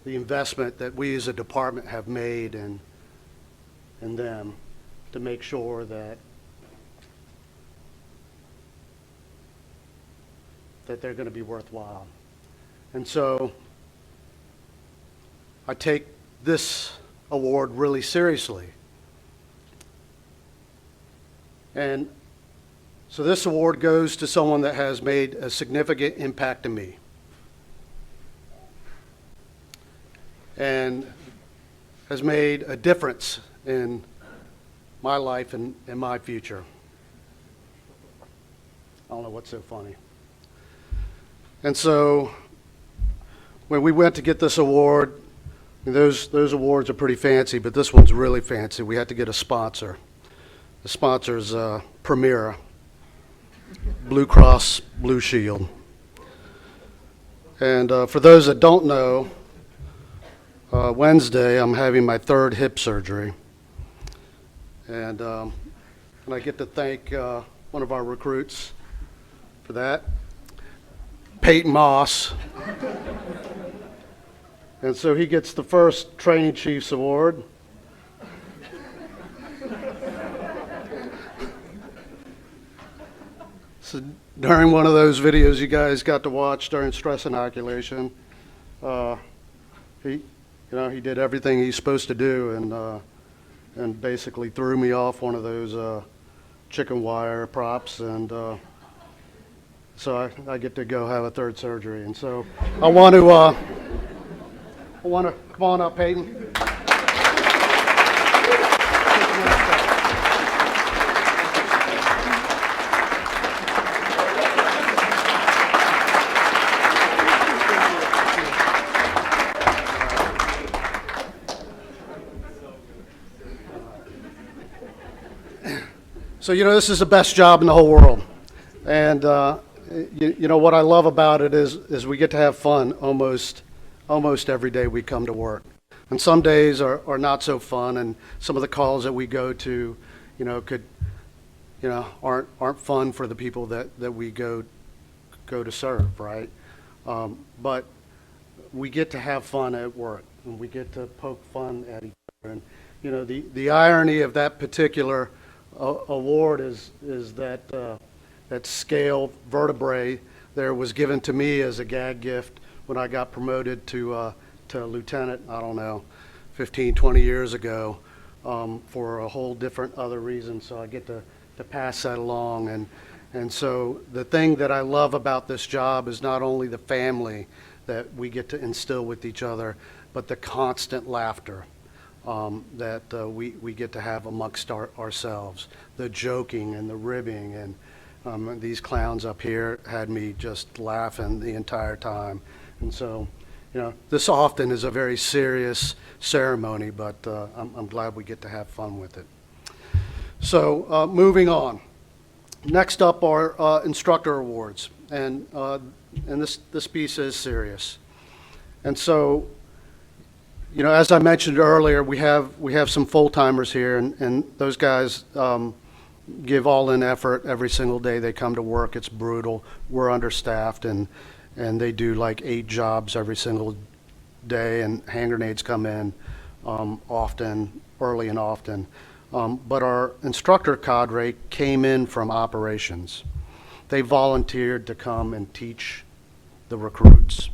Speaker 1: the investment that we as a department have made in them, to make sure that they're going to be worthwhile. And so I take this award really seriously. And so this award goes to someone that has made a significant impact to me and has made a difference in my life and my future. I don't know what's so funny. And so when we went to get this award, those awards are pretty fancy, but this one's really fancy. We had to get a sponsor. The sponsor's Premier, Blue Cross Blue Shield. And for those that don't know, Wednesday I'm having my 3rd hip surgery. And I get to thank one of our recruits for that, Peyton Moss. And so he gets the first Training Chiefs Award. So during one of those videos you guys got to watch during stress inoculation, he did everything he's supposed to do and basically threw me off one of those chicken wire props, and so I get to go have a 3rd surgery. And so I want to come on up, Peyton. So, you know, this is the best job in the whole world. And, you know, what I love about it is we get to have fun almost every day we come to work. And some days are not so fun, and some of the calls that we go to, you know, aren't fun for the people that we go to serve, right? But we get to have fun at work, and we get to poke fun at each other. And, you know, the irony of that particular award is that that scale vertebrae there was given to me as a gag gift when I got promoted to lieutenant, I don't know, 15, 20 years ago, for a whole different other reason. So I get to pass that along. And so the thing that I love about this job is not only the family that we get to instill with each other, but the constant laughter. that we get to have amongst ourselves. The joking and the ribbing, and these clowns up here had me just laughing the entire time. And so, you know, this often is a very serious ceremony, but I'm glad we get to have fun with it. So moving on. Next up are instructor awards, and this piece is serious. And so, you know, as I mentioned earlier, we have some full-timers here, and those guys give all-in effort every single day they come to work. It's brutal. We're understaffed, and they do like 8 jobs every single day, and hand grenades come in often, early and often. But our instructor cadre came in from operations. They volunteered to come and teach the recruits.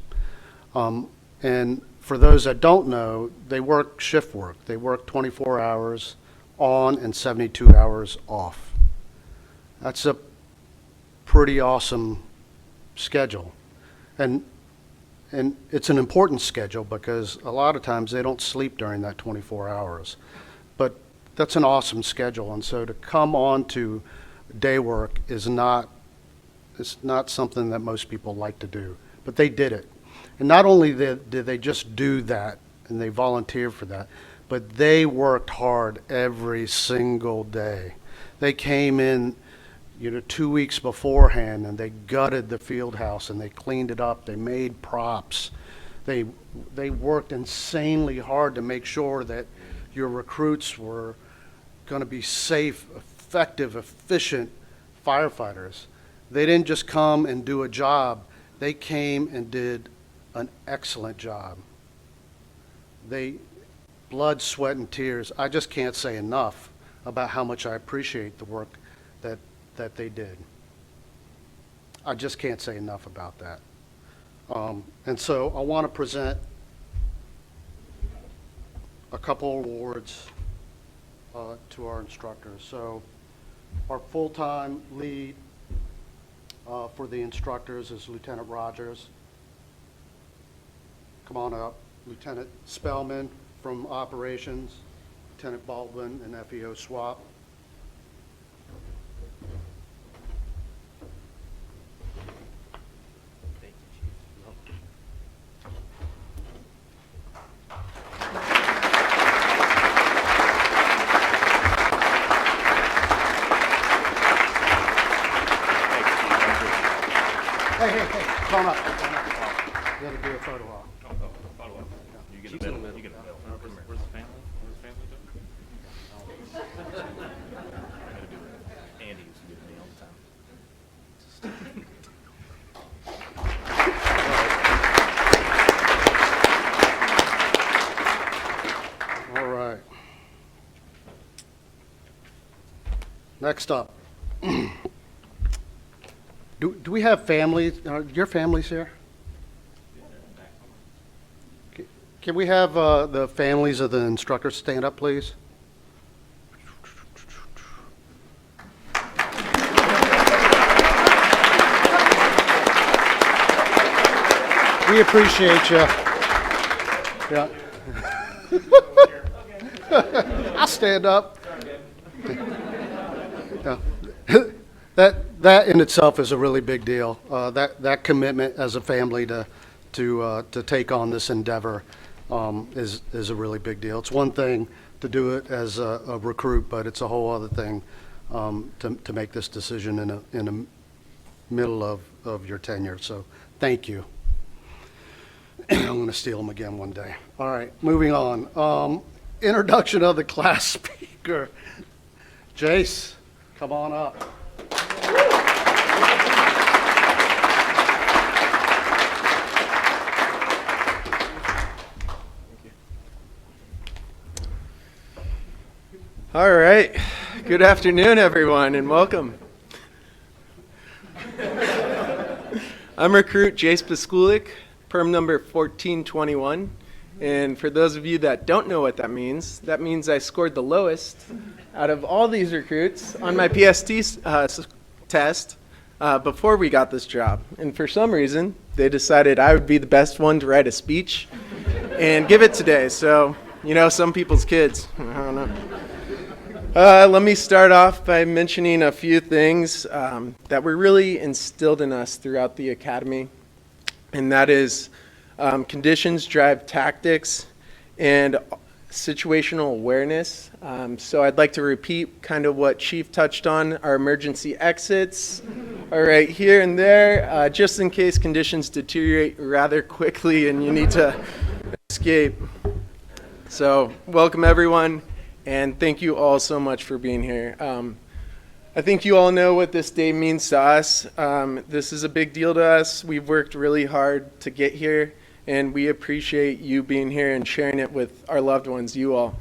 Speaker 1: And for those that don't know, they work shift work. They work 24 hours on and 72 hours off. That's a pretty awesome schedule. And it's an important schedule because a lot of times they don't sleep during that 24 hours. But that's an awesome schedule. And so to come on to day work is not something that most people like to do. But they did it. And not only did they just do that and they volunteered for that, but they worked hard every single day. They came in, you know, 2 weeks beforehand, and they gutted the field house and they cleaned it up. They made props. They worked insanely hard to make sure that your recruits were going to be safe, effective, efficient firefighters. They didn't just come and do a job. They came and did an excellent job. They, blood, sweat, and tears. I just can't say enough about how much I appreciate the work that they did. I just can't say enough about that. And so I want to present a couple awards to our instructors. So our full-time lead for the instructors is Lieutenant Rogers. Come on up. Lieutenant Spellman from Operations, Lieutenant Baldwin and FEO Swap. Hey, come on up. You gotta do a photo op.
Speaker 20: You get a medal. You get a medal. Where's the family? Where's the family doing? I gotta do it. Andy used to give me all the time.
Speaker 1: All right. Next up. Do we have families? Your families here? Can we have the families of the instructors stand up, please? We appreciate you. Yeah. I'll stand up. Yeah. That in itself is a really big deal. That commitment as a family to take on this endeavor is a really big deal. It's one thing to do it as a recruit, but it's a whole other thing to make this decision in the middle of your tenure. So thank you. I'm going to steal them again one day. All right, moving on. Introduction of the class speaker. Jace, come on up.
Speaker 2: All right. Good afternoon, everyone, and welcome. I'm recruit Jace Paskulik, perm number 1421. And for those of you that don't know what that means I scored the lowest out of all these recruits on my PST test before we got this job. And for some reason, they decided I would be the best one to write a speech and give it today. So You know, some people's kids. I don't know. Let me start off by mentioning a few things that were really instilled in us throughout the academy, and that is conditions drive tactics and situational awareness. So I'd like to repeat kind of what Chief touched on. Our emergency exits are right here and there, just in case conditions deteriorate rather quickly and you need to escape. So welcome everyone, and thank you all so much for being here. I think you all know what this day means to us. This is a big deal to us. We've worked really hard to get here, and we appreciate you being here and sharing it with our loved ones, you all.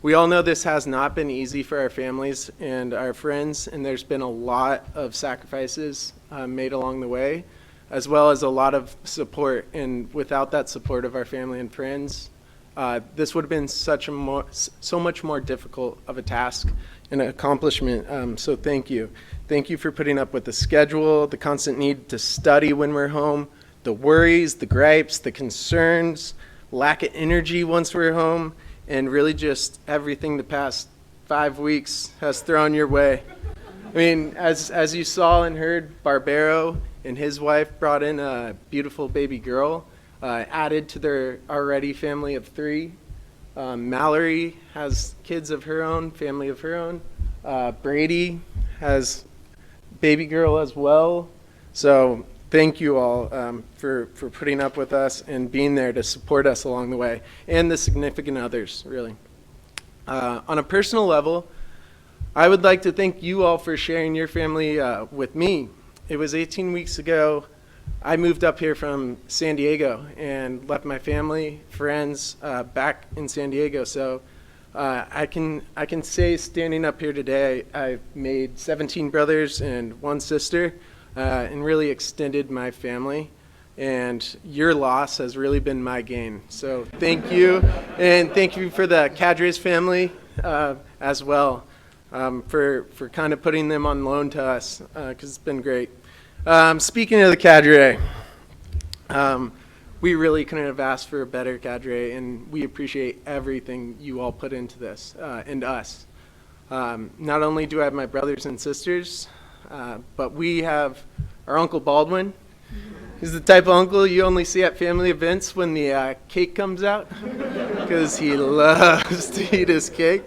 Speaker 2: We all know this has not been easy for our families and our friends, and there's been a lot of sacrifices made along the way, as well as a lot of support. And without that support of our family and friends, this would have been so much more difficult of a task and an accomplishment. So thank you. Thank you for putting up with the schedule, the constant need to study when we're home, the worries, the gripes, the concerns, lack of energy once we're home, and really just everything the past 5 weeks has thrown your way. I mean, as you saw and heard, Barbero and his wife brought in a beautiful baby girl, added to their already family of 3. Mallory has kids of her own, family of her own. Brady has baby girl as well. So thank you all for putting up with us and being there to support us along the way, and the significant others, really. On a personal level, I would like to thank you all for sharing your family with me. It was 18 weeks ago I moved up here from San Diego and left my family, friends back in San Diego. So I can say, standing up here today, I've made 17 brothers and 1 sister, and really extended my family. And your loss has really been my gain. So thank you, and thank you for the Cadres family as well, for kind of putting them on loan to us, because it's been great. Speaking of the cadre, we really couldn't have asked for a better cadre, and we appreciate everything you all put into this, and us. Not only do I have my brothers and sisters, but we have our Uncle Baldwin. He's the type of uncle you only see at family events when the cake comes out, because he loves to eat his cake.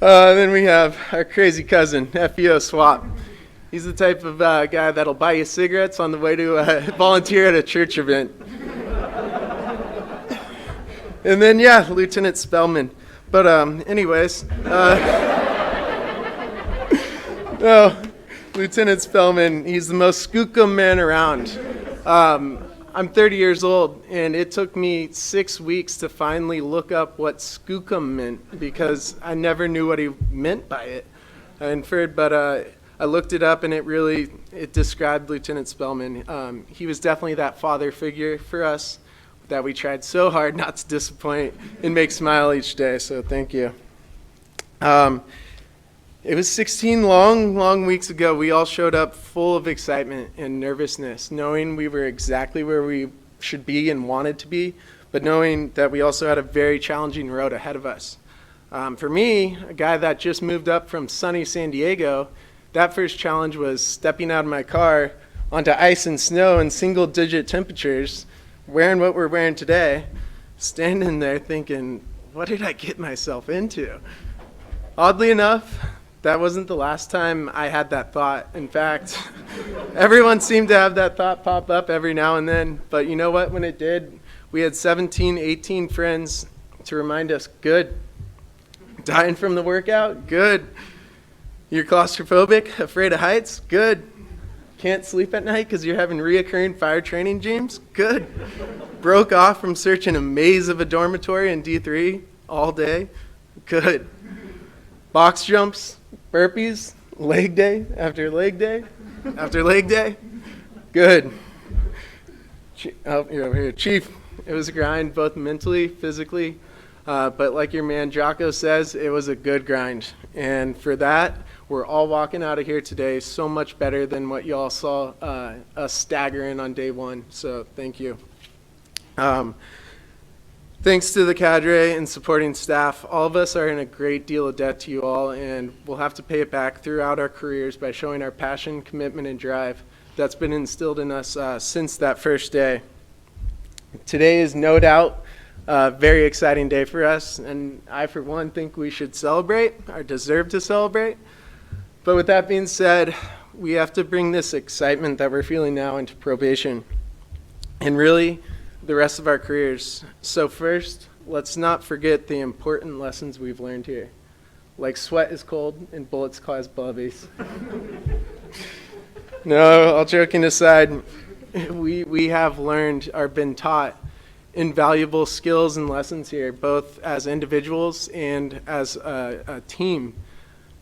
Speaker 2: Then we have our crazy cousin, FBO Swap. He's the type of guy that'll buy you cigarettes on the way to volunteer at a church event. And then, yeah, Lieutenant Spellman. But anyways, no, Lieutenant Spellman, he's the most skookum man around. I'm 30 years old, and it took me 6 weeks to finally look up what skookum meant, because I never knew what he meant by it. But I looked it up, and it described Lieutenant Spellman. He was definitely that father figure for us that we tried so hard not to disappoint and make smile each day, so thank you. It was 16 long weeks ago. We all showed up full of excitement and nervousness, knowing we were exactly where we should be and wanted to be, but knowing that we also had a very challenging road ahead of us. For me, a guy that just moved up from sunny San Diego, that first challenge was stepping out of my car onto ice and snow in single-digit temperatures, wearing what we're wearing today, standing there thinking, what did I get myself into? Oddly enough, that wasn't the last time I had that thought. In fact, everyone seemed to have that thought pop up every now and then. But you know what? When it did, we had 17, 18 friends to remind us, good. Dying from the workout? Good. You're claustrophobic? Afraid of heights? Good. Can't sleep at night because you're having reoccurring fire training dreams? Good. Broke off from searching a maze of a dormitory in D3 all day? Good. Box jumps, burpees, leg day after leg day after leg day? Good. Oh, you're over here. Chief, it was a grind both mentally, physically, but like your man Jocko says, it was a good grind. And for that, we're all walking out of here today so much better than what y'all saw us staggering on day one. So thank you. Thanks to the cadre and supporting staff, all of us are in a great deal of debt to you all, and we'll have to pay it back throughout our careers by showing our passion, commitment, and drive that's been instilled in us since that first day. Today is no doubt a very exciting day for us, and I, for one, think we should celebrate, or deserve to celebrate. But with that being said, we have to bring this excitement that we're feeling now into probation, and really the rest of our careers. So first, let's not forget the important lessons we've learned here. Like sweat is cold and bullets cause blubbies. No, all joking aside, we have learned or been taught invaluable skills and lessons here, both as individuals and as a team.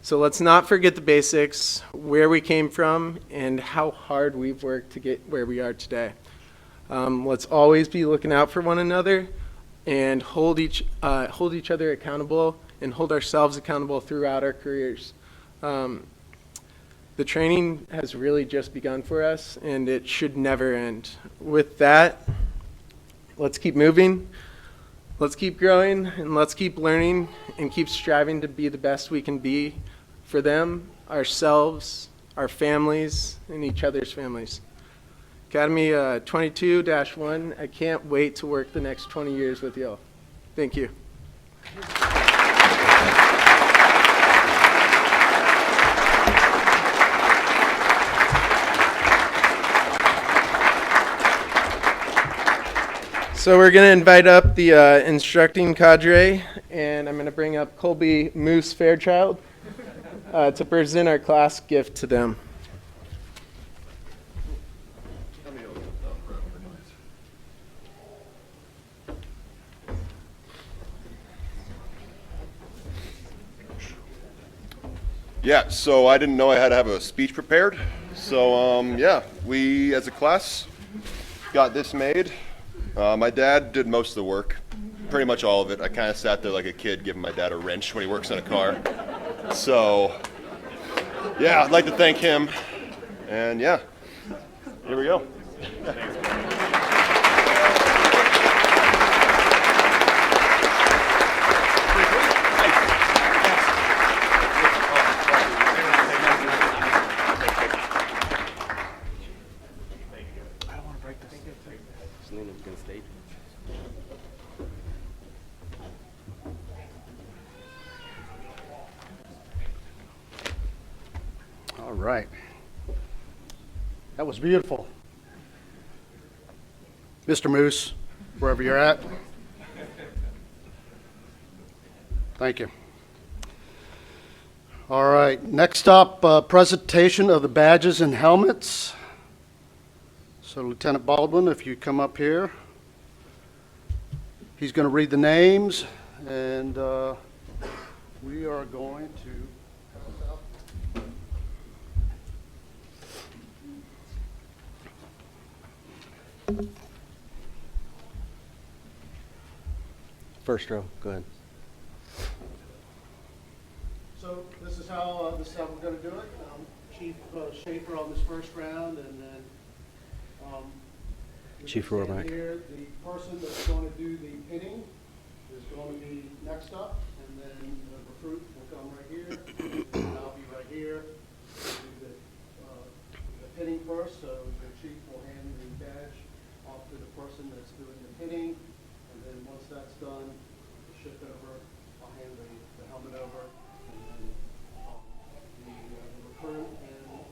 Speaker 2: So let's not forget the basics, where we came from, and how hard we've worked to get where we are today. Let's always be looking out for one another and hold each other accountable and hold ourselves accountable throughout our careers. The training has really just begun for us, and it should never end. With that, let's keep moving, let's keep growing, and let's keep learning and keep striving to be the best we can be for them, ourselves, our families, and each other's families. Academy 22-1, I can't wait to work the next 20 years with y'all. Thank you. So we're going to invite up the instructing cadre, and I'm going to bring up Colby Moose Fairchild to present our class gift to them.
Speaker 12: Yeah, so I didn't know I had to have a speech prepared. So yeah, we as a class got this made. My dad did most of the work, pretty much all of it. I kind of sat there like a kid giving my dad a wrench when he works on a car. So yeah, I'd like to thank him. And yeah, here we go.
Speaker 1: All right. That was beautiful. Mr. Moose, wherever you're at. Thank you. All right, next up, presentation of the badges and helmets. So Lieutenant Baldwin, if you come up here. He's going to read the names, and we are going to
Speaker 8: First row, go ahead.
Speaker 1: So this is how we're going to do it. Chief Schaefer on this first round, and then
Speaker 8: Chief Rohrbeck.
Speaker 1: Here, the person that's going to do the pinning is going to be next up, and then the recruit will come right here, and I'll be right here. Do the pinning first, so the chief will hand the badge off to the person that's doing the pinning, and then once that's done, we'll shift over. I'll hand the helmet over, and then the recruit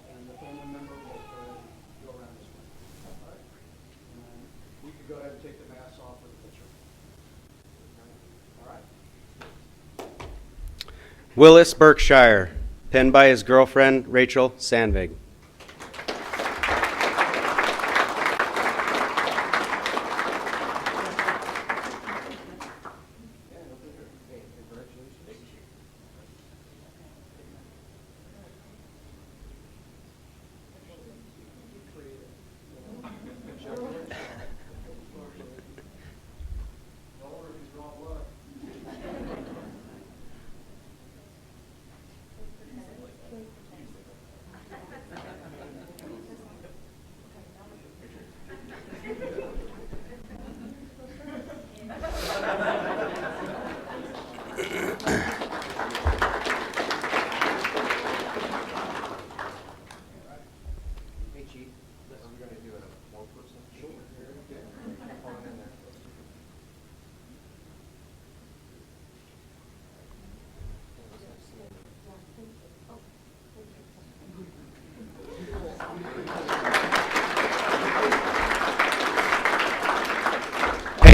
Speaker 1: and the family member will go around this way. All right? And then we could go ahead and take the mask off for the picture. All right?
Speaker 8: Willis Berkshire, penned by his girlfriend, Rachel Sandvig.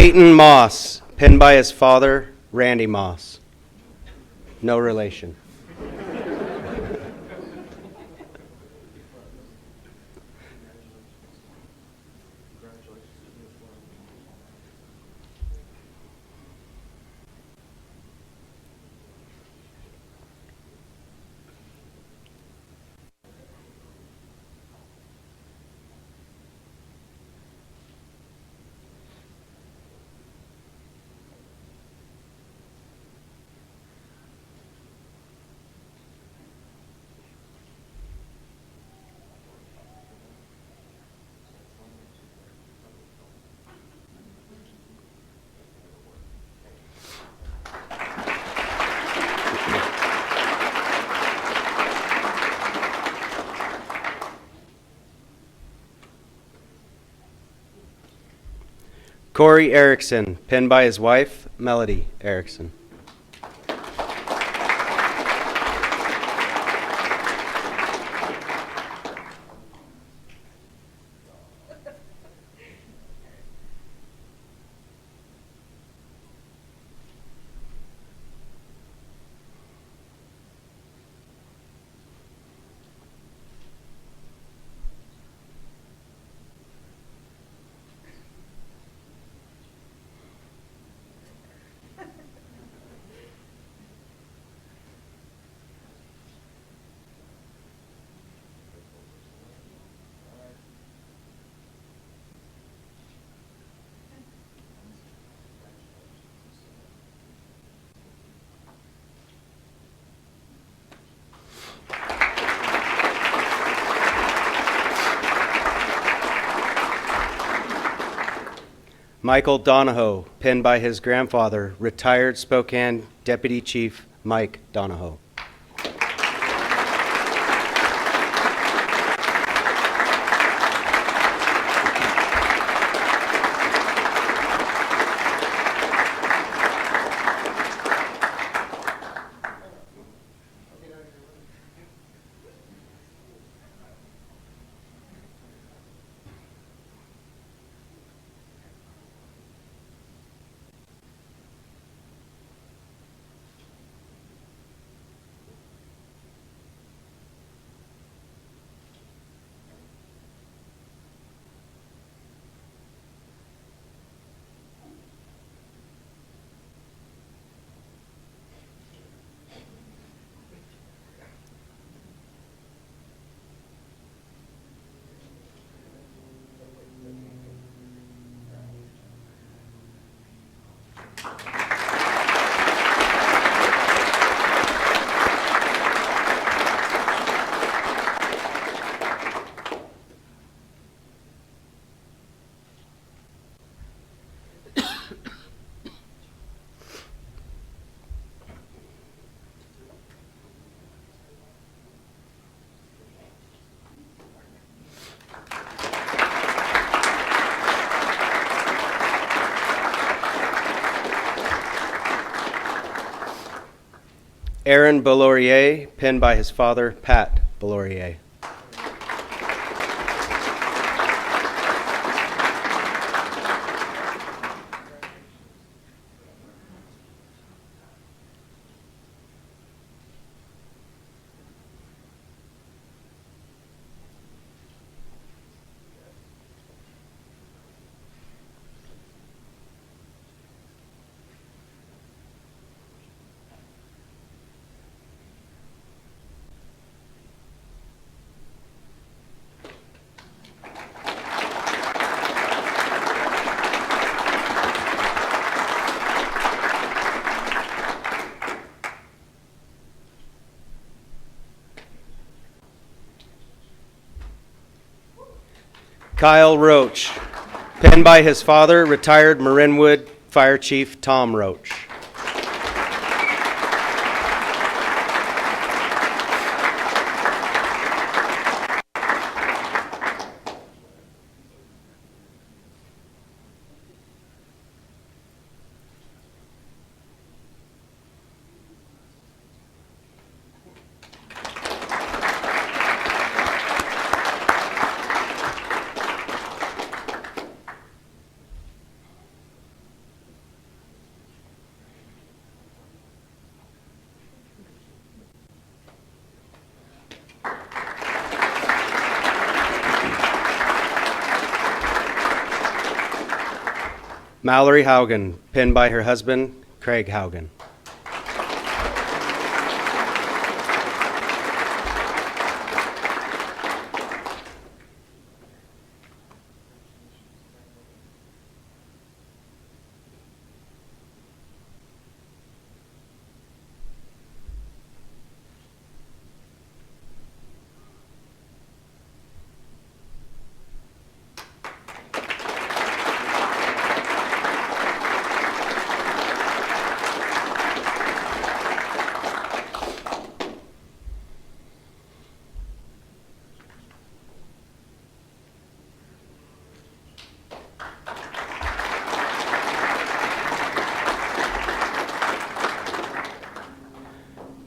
Speaker 8: Peyton Moss, pinned by his father, Randy Moss. No relation. Corey Erickson, pinned by his wife, Melody Erickson. Michael Donahoe, pinned by his grandfather, retired Spokane Deputy Chief Mike Donahoe. Aaron Bellorier, pinned by his father, Pat Bellorier. Kyle Roach, pinned by his father, retired Marinwood Fire Chief Tom Roach. Mallory Haugen, pinned by her husband, Craig Haugen.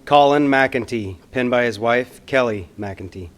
Speaker 8: Colin McEntee, pinned by his wife, Kelly McEntee.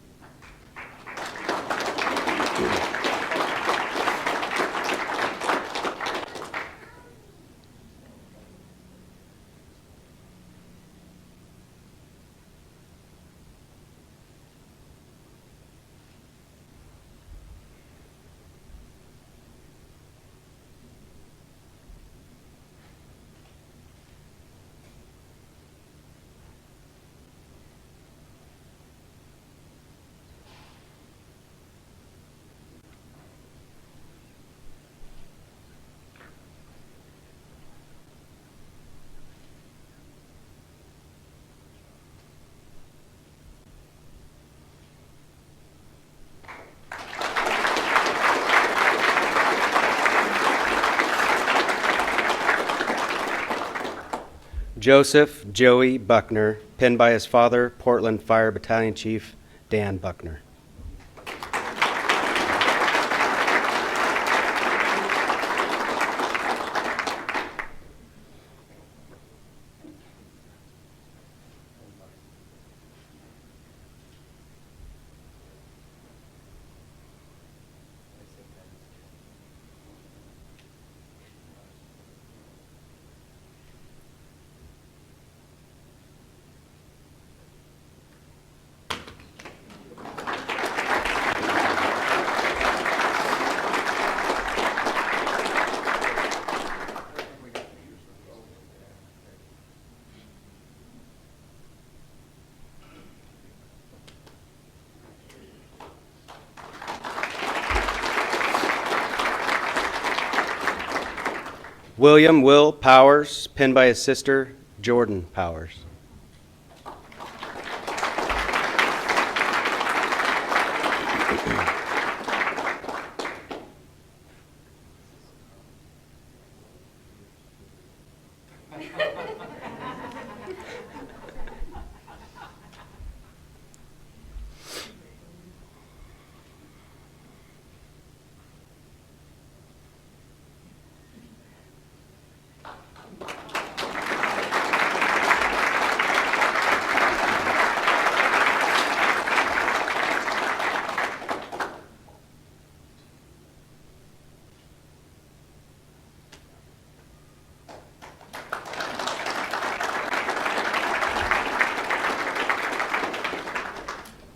Speaker 8: Joseph Joey Buckner, pinned by his father, Portland Fire Battalion Chief Dan Buckner. William Will Powers, pinned by his sister, Jordan Powers.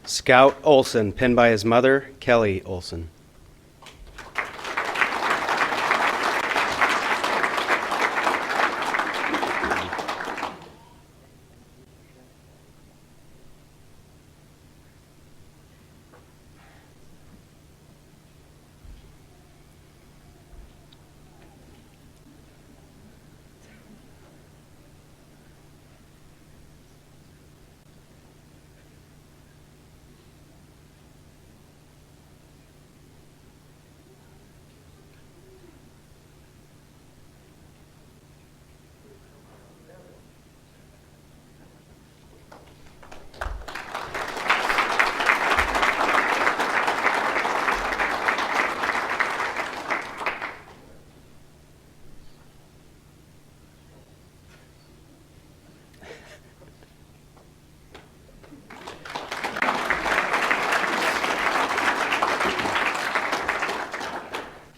Speaker 8: Scout Olson, pinned by his mother, Kelly Olson.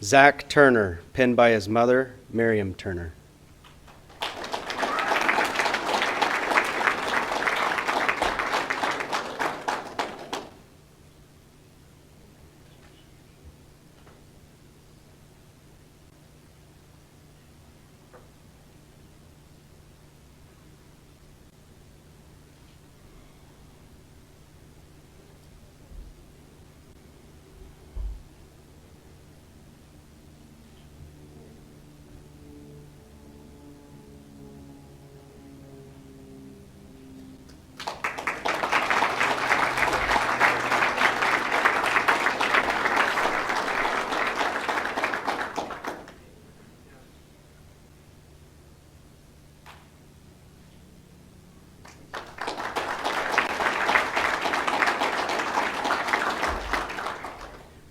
Speaker 8: Zach Turner, pinned by his mother, Miriam Turner.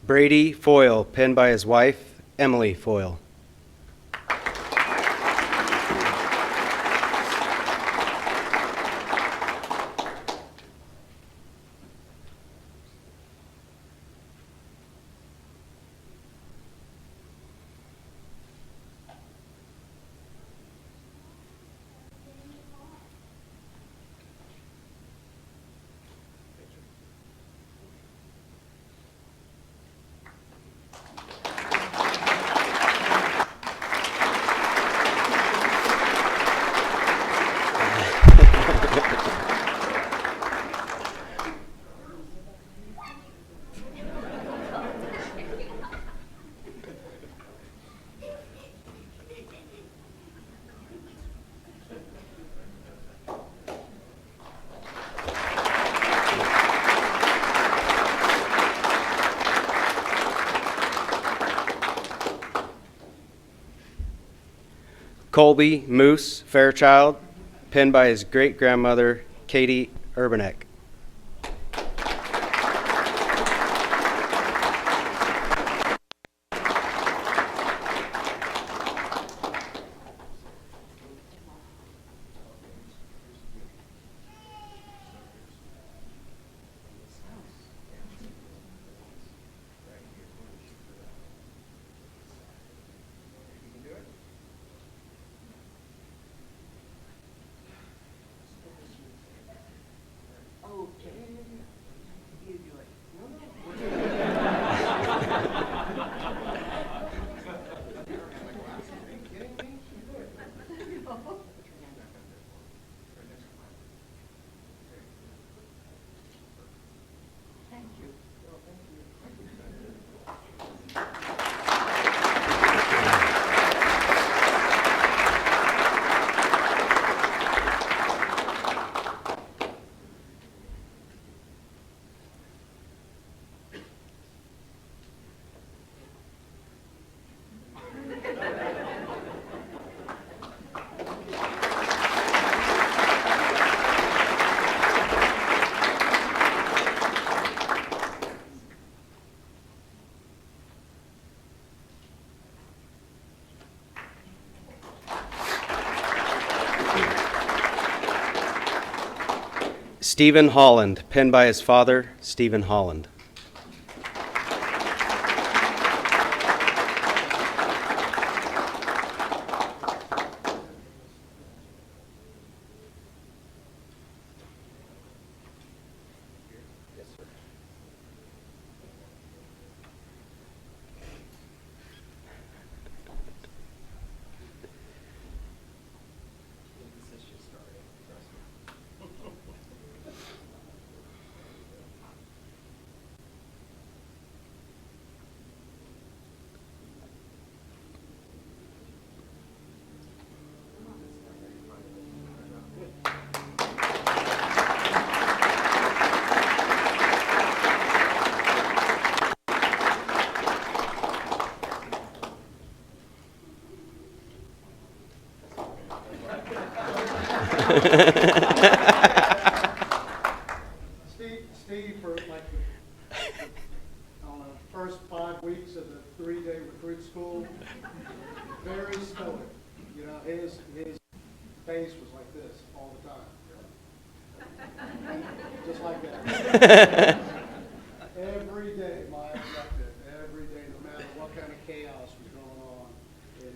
Speaker 8: Brady Foyle, pinned by his wife, Emily Foyle. Colby Moose Fairchild, pinned by his great-grandmother, Katie Urbanek. Stephen Holland, pinned by his father, Stephen Holland.
Speaker 1: Steve, for like on the first 5 weeks of the 3-day recruit school, very stoic. You know, his face was like this all the time, just like that. Every day, my objective, every day, no matter what kind of chaos was going on in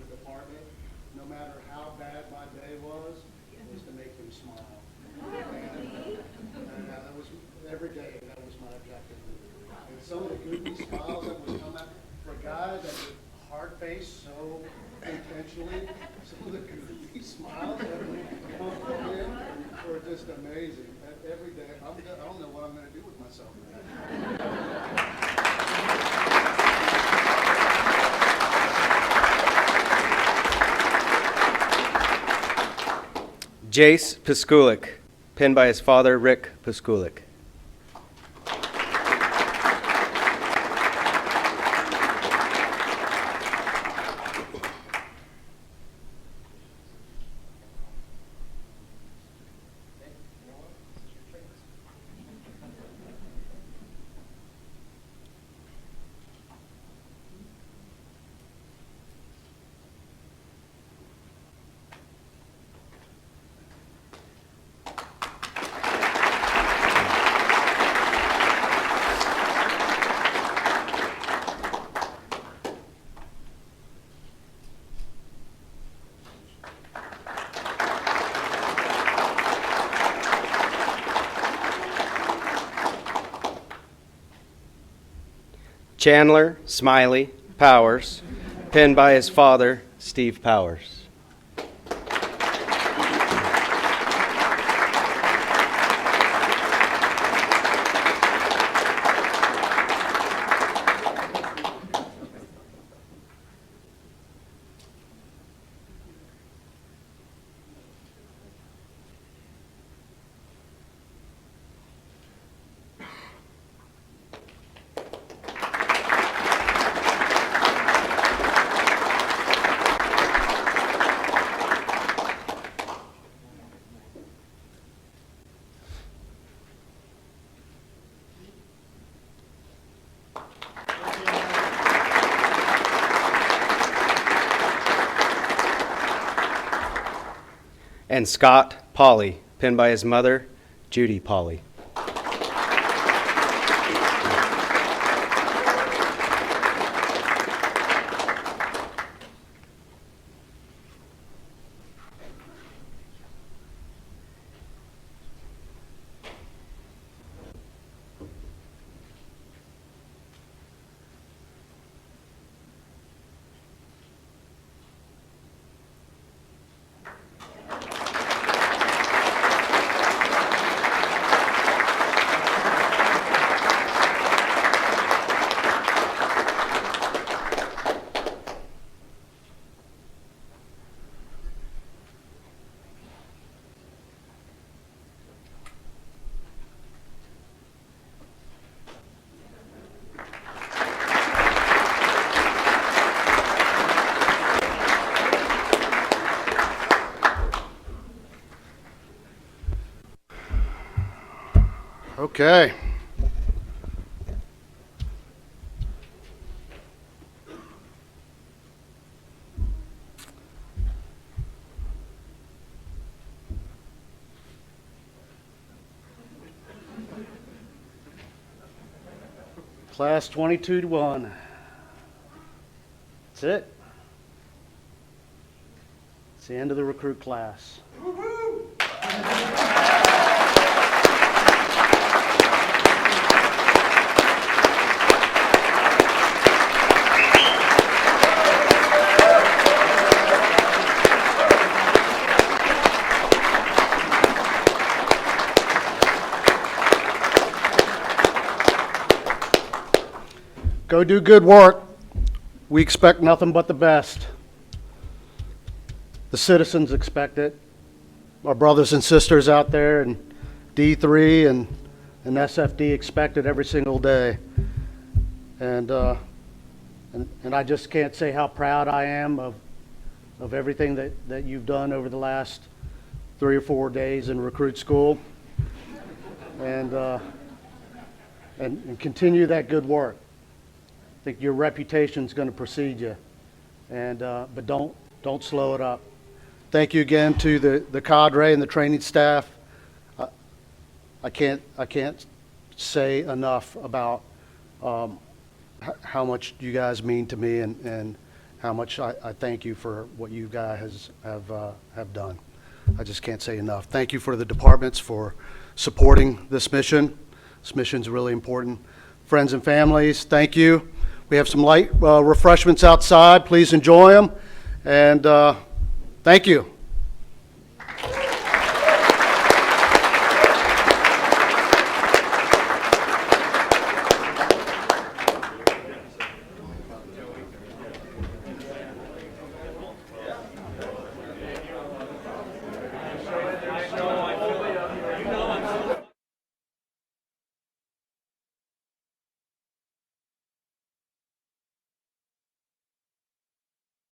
Speaker 1: the department, no matter how bad my day was to make him smile. And that was every day. That was my objective. And some of the goofy smiles that would come out for a guy that would hard face so intentionally, some of the goofy smiles that would come from him were just amazing. Every day, I don't know what I'm going to do with myself.
Speaker 8: Jace Piskulik, pinned by his father, Rick Piskulik. Chandler Smiley Powers, pinned by his father, Steve Powers. And Scott Pauley, pinned by his mother, Judy Pauley.
Speaker 1: Okay. Class 22-1. That's it. It's the end of the recruit class. Go do good work. We expect nothing but the best. The citizens expect it. Our brothers and sisters out there in D3 and SFD expect it every single day. And I just can't say how proud I am of everything that you've done over the last 3 or 4 days in recruit school. And continue that good work. I think your reputation's going to precede you, but don't slow it up. Thank you again to the cadre and the training staff. I can't say enough about how much you guys mean to me and how much I thank you for what you guys have done. I just can't say enough. Thank you for the departments for supporting this mission. This mission's really important. Friends and families, thank you. We have some light refreshments outside. Please enjoy them. And thank you.